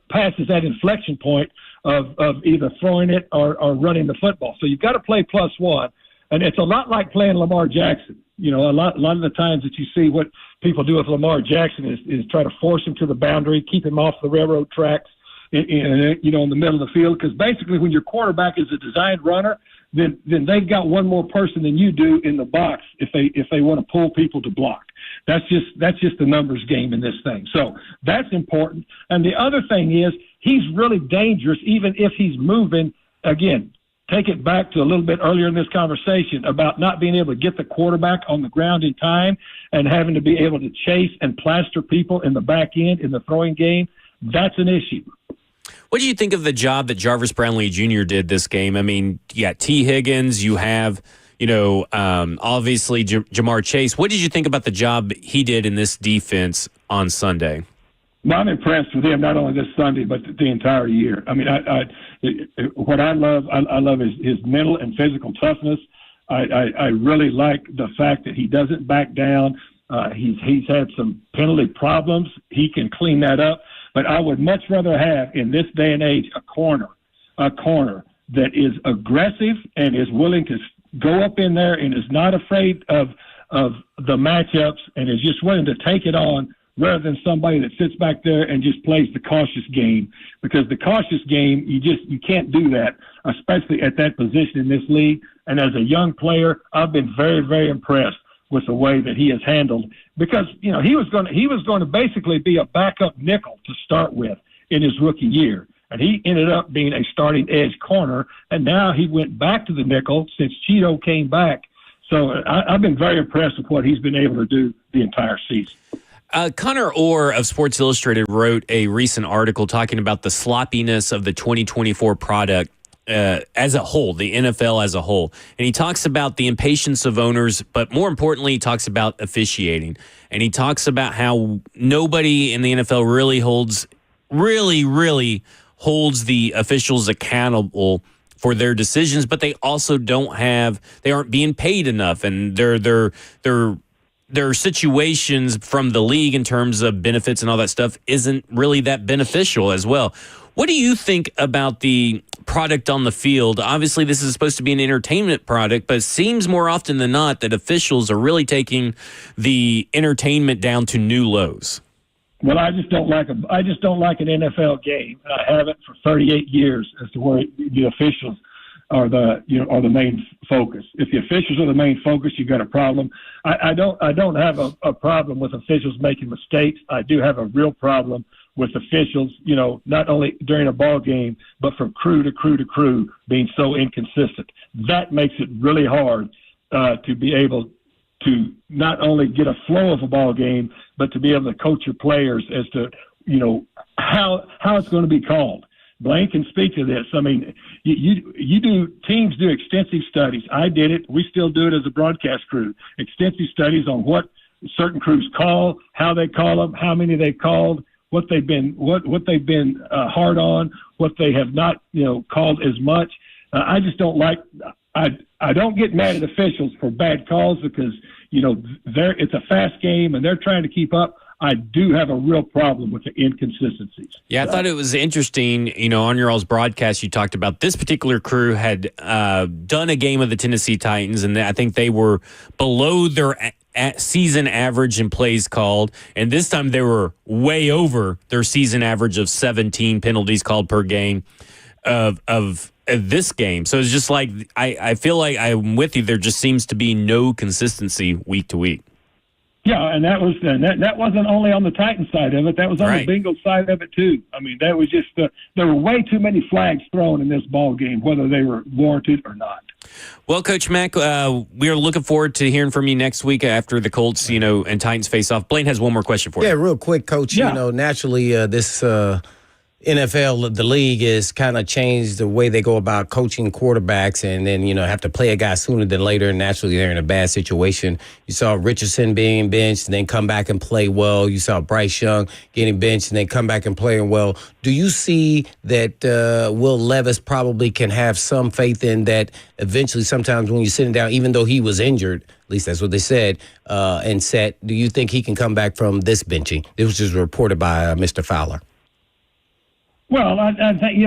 passes that inflection point of either throwing it or running the football. So you've got to play +1. And it's a lot like playing Lamar Jackson. A lot of the times that you see what people do with Lamar Jackson is try to force him to the boundary, keep him off the railroad tracks, in the middle of the field. Because basically when your quarterback is a designed runner, then they've got one more person than you do in the box if they want to pull people to block. That's just the numbers game in this thing. So that's important. And the other thing is he's really dangerous even if he's moving, again, take it back to a little bit earlier in this conversation about not being able to get the quarterback on the ground in time and having to be able to chase and plaster people in the back end in the throwing game. That's an issue. What do you think of the job that Jarvis Brownlee Jr. did this game? I mean, you got T. Higgins, you have, obviously Jamar Chase. What did you think about the job he did in this defense on Sunday? Well, I'm impressed with him not only this Sunday but the entire year. I mean, what I love his mental and physical toughness. I really like the fact that he doesn't back down. He's had some penalty problems. He can clean that up. But I would much rather have, in this day and age, a corner that is aggressive and is willing to go up in there and is not afraid of the matchups and is just willing to take it on, rather than somebody that sits back there and just plays the cautious game. Because the cautious game, you can't do that, especially at that position in this league. And as a young player, I've been very, very impressed with the way that he has handled, because he was going to basically be a backup nickel to start with in his rookie year, and he ended up being a starting edge corner, and now he went back to the nickel since Cheeto came back. So I've been very impressed with what he's been able to do the entire season. Connor Orr of Sports Illustrated wrote a recent article talking about the sloppiness of the 2024 product as a whole, the NFL as a whole. And he talks about the impatience of owners, but more importantly, he talks about officiating. And he talks about how nobody in the NFL really holds the officials accountable for their decisions, but they also they aren't being paid enough. And their situations from the league in terms of benefits and all that stuff isn't really that beneficial as well. What do you think about the product on the field? Obviously, this is supposed to be an entertainment product, but it seems more often than not that officials are really taking the entertainment down to new lows. Well, I just don't like an NFL game, and I haven't for 38 years, as to where the officials are the main focus. If the officials are the main focus, you got a problem. I don't have a problem with officials making mistakes. I do have a real problem with officials, not only during a ball game, but from crew to crew to crew being so inconsistent. That makes it really hard to be able to not only get a flow of a ball game, but to be able to coach your players as to, how it's going to be called. Blaine can speak to this. I mean, teams do extensive studies. I did it. We still do it as a broadcast crew. Extensive studies on what certain crews call, how they call them, how many they've called, what they've been hard on, what they have not called as much. I just don't like. I don't get mad at officials for bad calls, because it's a fast game and they're trying to keep up. I do have a real problem with the inconsistencies. Yeah, I thought it was interesting. On your all's broadcast, you talked about this particular crew had done a game of the Tennessee Titans, and I think they were below their season average in plays called, and this time they were way over their season average of 17 penalties called per game of this game. So it's just like I feel like I'm with you. There just seems to be no consistency week to week. Yeah, and that wasn't only on the Titans side of it. That was on the Bengals side of it too. I mean, that was just there were way too many flags thrown in this ball game, whether they were warranted or not. Well, Coach Mack, we are looking forward to hearing from you next week after the Colts, and Titans face off. Blaine has one more question for you. Yeah, real quick, Coach. Yeah. Naturally, this NFL, the league, has kind of changed the way they go about coaching quarterbacks, and then, have to play a guy sooner than later, and naturally they're in a bad situation. You saw Richardson being benched and then come back and play well. You saw Bryce Young getting benched and then come back and playing well. Do you see that Will Levis probably can have some faith in that eventually, sometimes when you're sitting down, even though he was injured, at least that's what they said, and set, do you think he can come back from this benching? This was just reported by Mr. Fowler. Well, I think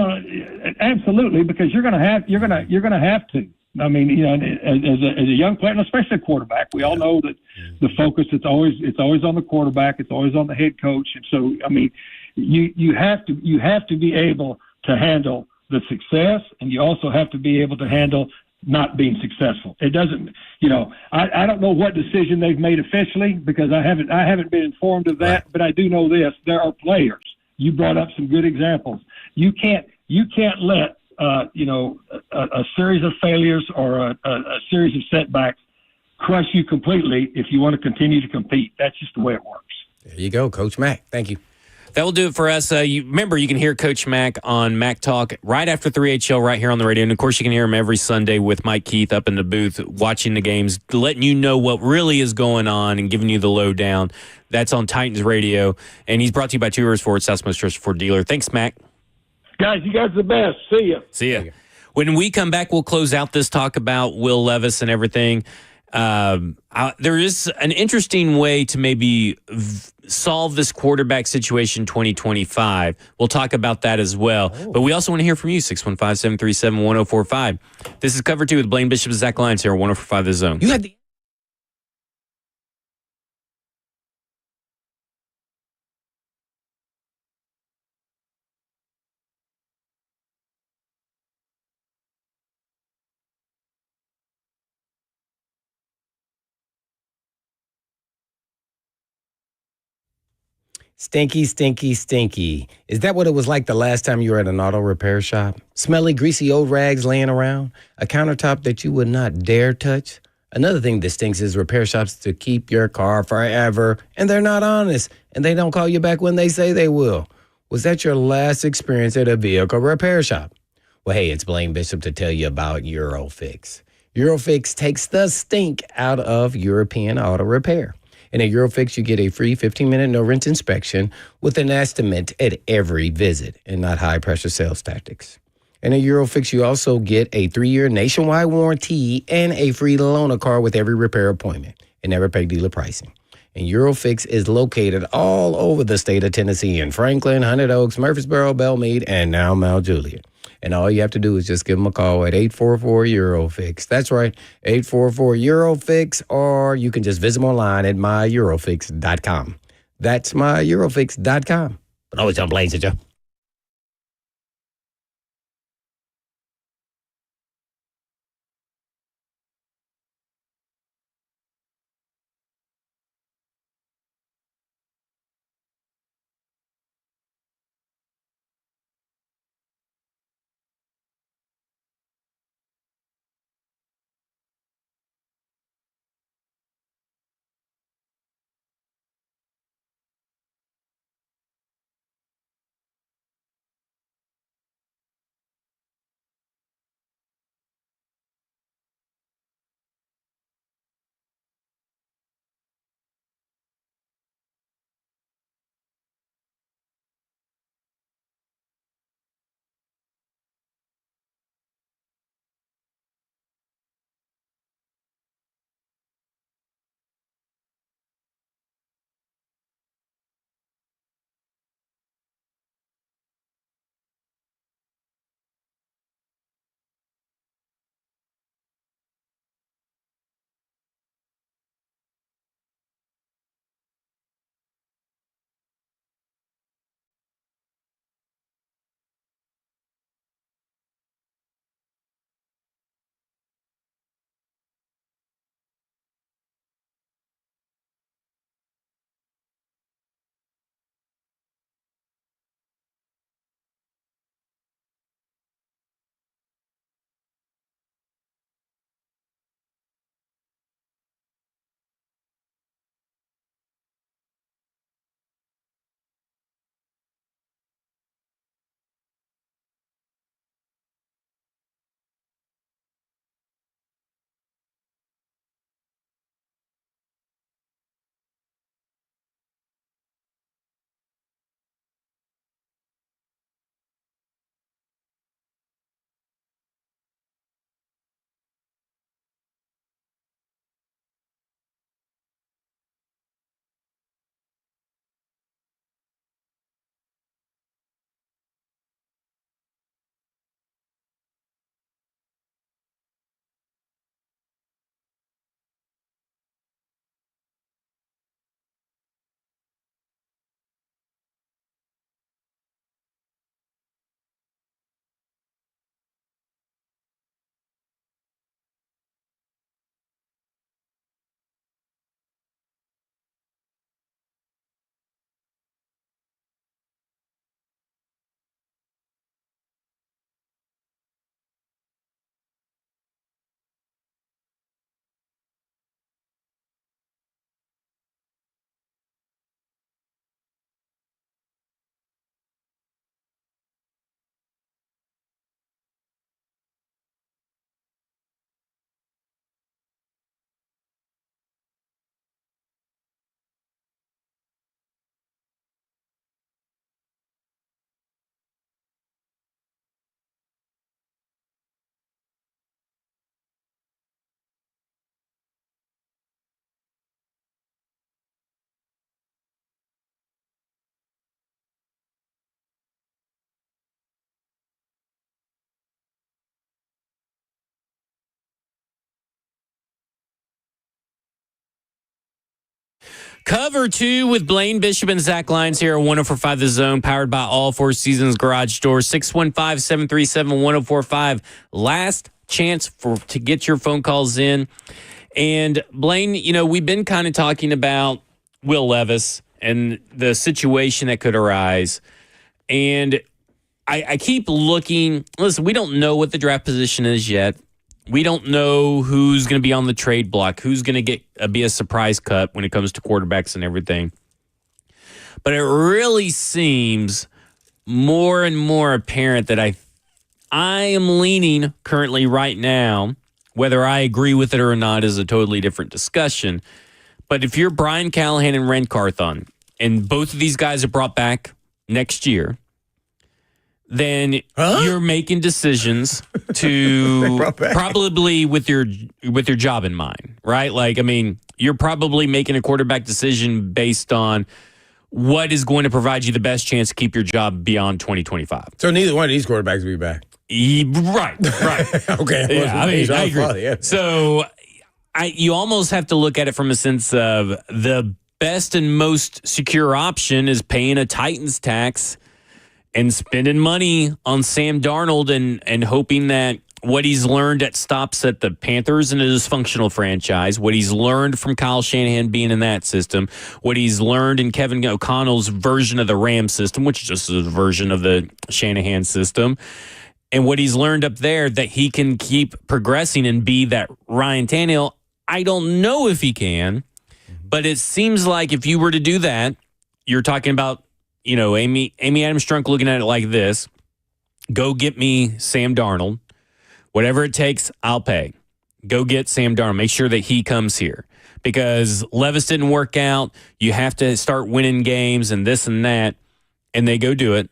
absolutely, because you're going to have to. I mean, as a young player, and especially a quarterback, we all know that the focus it's always on the quarterback, it's always on the head coach, and so I mean, you have to be able to handle the success, and you also have to be able to handle not being successful. It doesn't, I don't know what decision they've made officially, because I haven't been informed of that, but I do know this: there are players. You brought up some good examples. You can't let a series of failures or a series of setbacks crush you completely if you want to continue to compete. That's just the way it works. There you go, Coach Mack. Thank you. That will do it for us. Remember, you can hear Coach Mack on Mac Talk right after 3HL right here on the radio. And, of course, you can hear him every Sunday with Mike Keith up in the booth watching the games, letting you know what really is going on and giving you the lowdown. That's on Titans Radio. And he's brought to you by Two Rivers Ford, Southwest Trust Ford Dealer. Thanks, Mac. Guys, you guys are the best. See ya. See ya. When we come back, we'll close out this talk about Will Levis and everything. There is an interesting way to maybe solve this quarterback situation 2025. We'll talk about that as well. But we also want to hear from you, 615-737-1045. This is Cover 2 with Blaine Bishop and Zach Lyons here on 1045 The Zone. You had the Stinky, stinky, stinky. Is that what it was like the last time you were at an auto repair shop? Smelly, greasy old rags laying around? A countertop that you would not dare touch? Another thing that stinks is repair shops to keep your car forever, and they're not honest, and they don't call you back when they say they will. Was that your last experience at a vehicle repair shop? Well, hey, it's Blaine Bishop to tell you about Eurofix. Eurofix takes the stink out of European auto repair. And at Eurofix, you get a free 15-minute no-rent inspection with an estimate at every visit and not high-pressure sales tactics. And at Eurofix, you also get a 3-year nationwide warranty and a free loaner car with every repair appointment and never pay dealer pricing. And Eurofix is located all over the state of Tennessee in Franklin, Hunted Oaks, Murfreesboro, Belmead, and now Mount Juliet. And all you have to do is just give them a call at 844-EUROFIX. That's right, 844-EUROFIX, or you can just visit them online at myeurofix.com. That's myeurofix.com. But always don't blame it, Joe. Cover 2 with Blaine Bishop and Zach Lyons here on 104.5 The Zone, powered by All Four Seasons Garage Doors. 615-737-1045. Last chance to get your phone calls in. And Blaine, we've been kind of talking about Will Levis and the situation that could arise. And I keep looking. Listen, we don't know what the draft position is yet. We don't know who's going to be on the trade block, who's going to be a surprise cut when it comes to quarterbacks and everything. But it really seems more and more apparent that I am leaning currently right now. Whether I agree with it or not is a totally different discussion. But if you're Brian Callahan and Ren Carthon, and both of these guys are brought back next year, then you're making decisions to probably with your job in mind, right? You're probably making a quarterback decision based on what is going to provide you the best chance to keep your job beyond 2025. So neither one of these quarterbacks will be back. Right. Okay. Yeah, I agree. Yeah. So you almost have to look at it from a sense of the best and most secure option is paying a Titans tax and spending money on Sam Darnold and hoping that what he's learned stops at the Panthers in a dysfunctional franchise, what he's learned from Kyle Shanahan being in that system, what he's learned in Kevin O'Connell's version of the Rams system, which is just a version of the Shanahan system, and what he's learned up there that he can keep progressing and be that Ryan Tannehill. I don't know if he can, but it seems like if you were to do that, you're talking about Amy Adams Strunk looking at it like this: go get me Sam Darnold. Whatever it takes, I'll pay. Go get Sam Darnold. Make sure that he comes here. Because Levis didn't work out. You have to start winning games and this and that. And they go do it.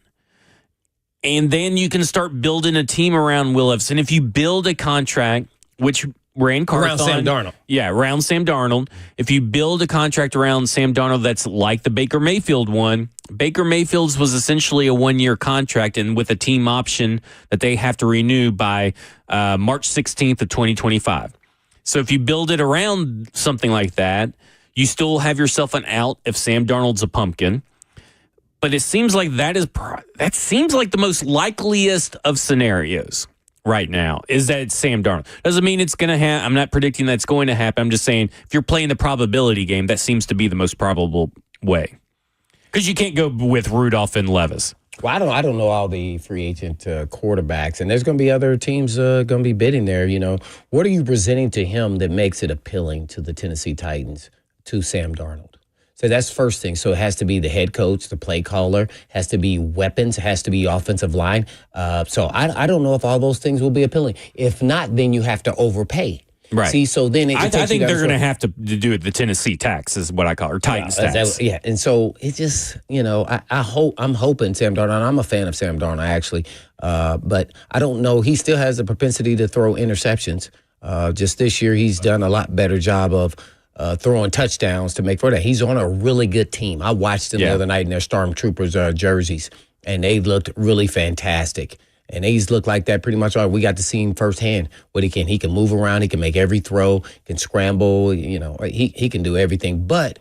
And then you can start building a team around Will Levis. And if you build a contract, which Ran Carthon, around Sam Darnold. Yeah, around Sam Darnold. If you build a contract around Sam Darnold that's like the Baker Mayfield one, Baker Mayfield's was essentially a one-year contract and with a team option that they have to renew by March 16th of 2025. So if you build it around something like that, you still have yourself an out if Sam Darnold's a pumpkin. But it seems like that seems like the most likeliest of scenarios right now is that it's Sam Darnold. Doesn't mean it's going to happen. I'm not predicting that's going to happen. I'm just saying if you're playing the probability game, that seems to be the most probable way. Because you can't go with Rudolph and Levis. Well, I don't know all the free agent quarterbacks, and there's going to be other teams going to be bidding there. What are you presenting to him that makes it appealing to the Tennessee Titans, to Sam Darnold? So that's the first thing. So it has to be the head coach, the play caller, has to be weapons, has to be offensive line. So I don't know if all those things will be appealing. If not, then you have to overpay. Right. See, so then I think they're going to have to do the Tennessee tax is what I call it, or Titans tax. And so it just, I'm hoping Sam Darnold. I'm a fan of Sam Darnold actually, but I don't know. He still has a propensity to throw interceptions. Just this year, he's done a lot better job of throwing touchdowns to make for that. He's on a really good team. I watched them the other night in their Stormtroopers jerseys, and they looked really fantastic. And he's looked like that pretty much all. We got to see him firsthand what he can. He can move around. He can make every throw, can scramble. He can do everything. But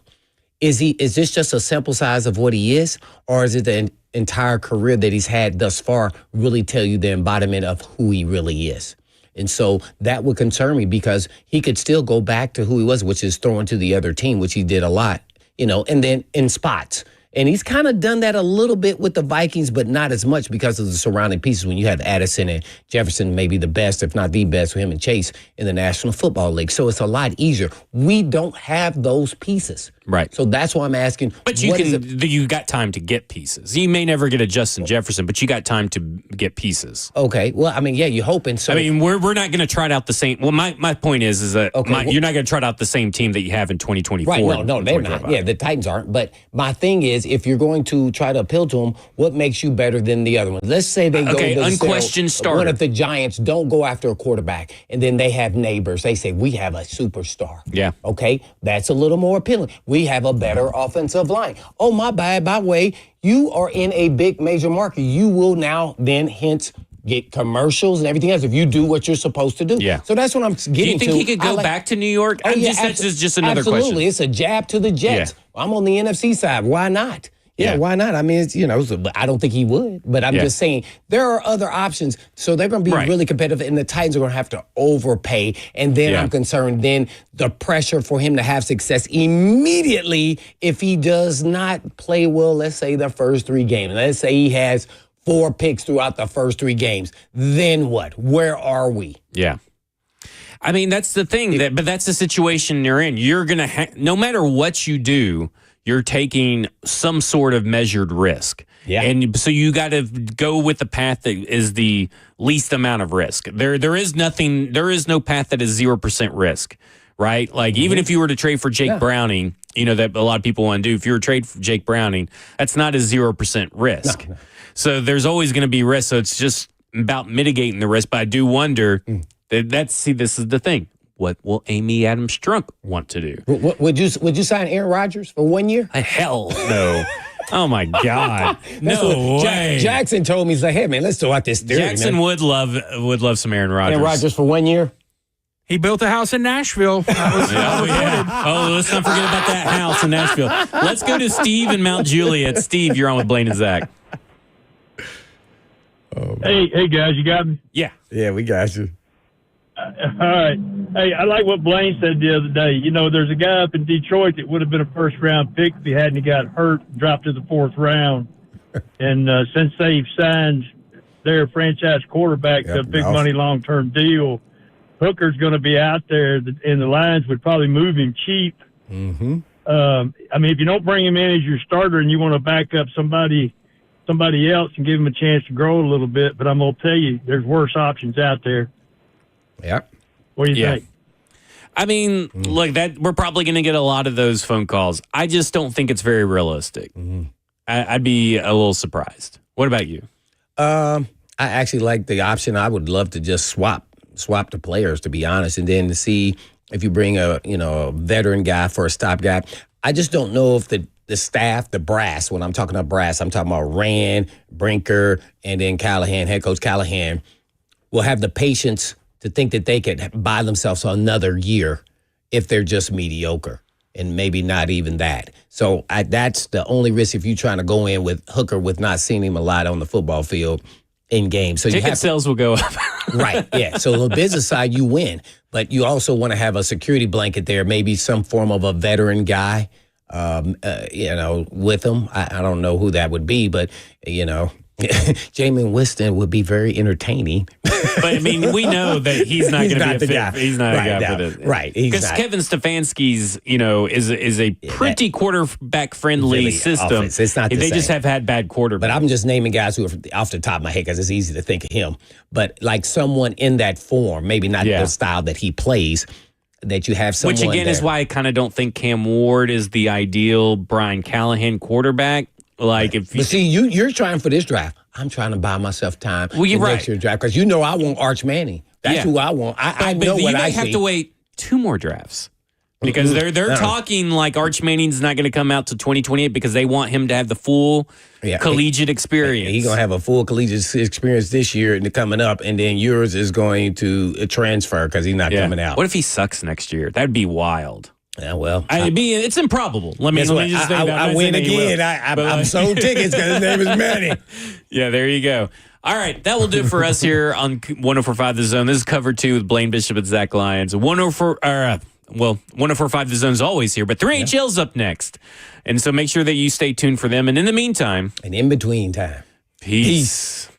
is this just a sample size of what he is? Or is it the entire career that he's had thus far really tell you the embodiment of who he really is? And so that would concern me because he could still go back to who he was, which is throwing to the other team, which he did a lot, and then in spots. And he's kind of done that a little bit with the Vikings, but not as much because of the surrounding pieces. When you have Addison and Jefferson, maybe the best, if not the best, for him and Chase in the National Football League. So it's a lot easier. We don't have those pieces. Right. So that's why I'm asking. But you got time to get pieces. You may never get a Justin Jefferson, but you got time to get pieces. Okay. Well, you're hoping so. We're not going to trot out the same. Well, my point is that you're not going to trot out the same team that you have in 2024. Right. No, they're not. Yeah, the Titans aren't. But my thing is, if you're going to try to appeal to them, what makes you better than the other one? Let's say they go unquestioned starter. What if the Giants don't go after a quarterback and then they have neighbors? They say, we have a superstar. Yeah. Okay, that's a little more appealing. We have a better offensive line. Oh, my bad. By the way, you are in a big major market. You will now then hence get commercials and everything else if you do what you're supposed to do. Yeah. So that's what I'm getting to. Do you think he could go back to New York? That's just another question. Absolutely. It's a jab to the Jets. Yeah. I'm on the NFC side. Why not? Yeah, why not? I mean, it's, I don't think he would, but I'm just saying there are other options. So they're going to be really competitive, and the Titans are going to have to overpay. And then I'm concerned then the pressure for him to have success immediately if he does not play well, let's say the first 3 games. Let's say he has 4 picks throughout the first 3 games. Then what? Where are we? Yeah. I mean, that's the thing, but that's the situation you're in. You're going to no matter what you do, you're taking some sort of measured risk. Yeah. And so you got to go with the path that is the least amount of risk. There is no path that is 0% risk, right? Like even if you were to trade for Jake Browning, that a lot of people want to do. If you were to trade for Jake Browning, that's not a 0% risk. No. So there's always going to be risk. So it's just about mitigating the risk. But I do wonder this is the thing. What will Amy Adams Strunk want to do? Would you sign Aaron Rodgers for 1 year? Hell no. Oh my God. No way. Jackson told me, he's like, hey man, let's throw out this theory. Jackson would love some Aaron Rodgers. Aaron Rodgers for 1 year? He built a house in Nashville. Oh, let's not forget about that house in Nashville. Let's go to Steve in Mount Juliet. Steve, you're on with Blaine and Zach. Hey guys, you got me? Yeah. Yeah, we got you. All right. Hey, I like what Blaine said the other day. There's a guy up in Detroit that would have been a first-round pick if he hadn't got hurt, dropped to the 4th round. And since they've signed their franchise quarterback to a big money long-term deal, Hooker's going to be out there, and the Lions would probably move him cheap. Mm-hmm. If you don't bring him in as your starter and you want to back up somebody else and give him a chance to grow a little bit, but I'm going to tell you, there's worse options out there. Yeah. What do you think? I mean, look, we're probably going to get a lot of those phone calls. I just don't think it's very realistic. Mm-hmm. I'd be a little surprised. What about you? I actually like the option. I would love to just swap the players, to be honest, and then to see if you bring a veteran guy for a stopgap. I just don't know if the staff, the brass, when I'm talking about brass, I'm talking about Rand, Brinker, and then Callahan, head coach Callahan, will have the patience to think that they could buy themselves another year if they're just mediocre, and maybe not even that. So that's the only risk if you're trying to go in with Hooker with not seeing him a lot on the football field in games. So ticket sales will go up. Right, yeah. So on the business side, you win. But you also want to have a security blanket there, maybe some form of a veteran guy, with them. I don't know who that would be, but, Jameis Winston would be very entertaining. But, I mean, we know that he's not going to be a fit. Guy. He's not a guy for this. Right. Because Kevin Stefanski's, is a pretty quarterback-friendly really system. Offense. It's not the They same. just have had bad quarterbacks. But I'm just naming guys who are off the top of my head because it's easy to think of him. But like someone in that form, maybe not the style that he plays, that you have someone Which, again, is why I kind of don't think Cam Ward is the ideal Brian Callahan quarterback. Like, but see, you're trying for this draft. I'm trying to buy myself time for next year's draft because I want Arch Manning. That's who I want. I know what I see. You have to wait 2 more drafts because they're talking like Arch Manning's not going to come out to 2028 because they want him to have the full collegiate experience. He's going to have a full collegiate experience this year and coming up, and then yours is going to transfer because he's not coming out. What if he sucks next year? That'd be wild. Yeah, well, it's improbable. Let me just say that. I win again. I'm sold tickets because his name is Manny. Yeah, there you go. All right, that will do it for us here on 104.5 The Zone. This is Cover 2 with Blaine Bishop and Zach Lyons. 104.5 The Zone's always here, but 3HL's up next. And so make sure that you stay tuned for them. And in the meantime... And in between time. Peace.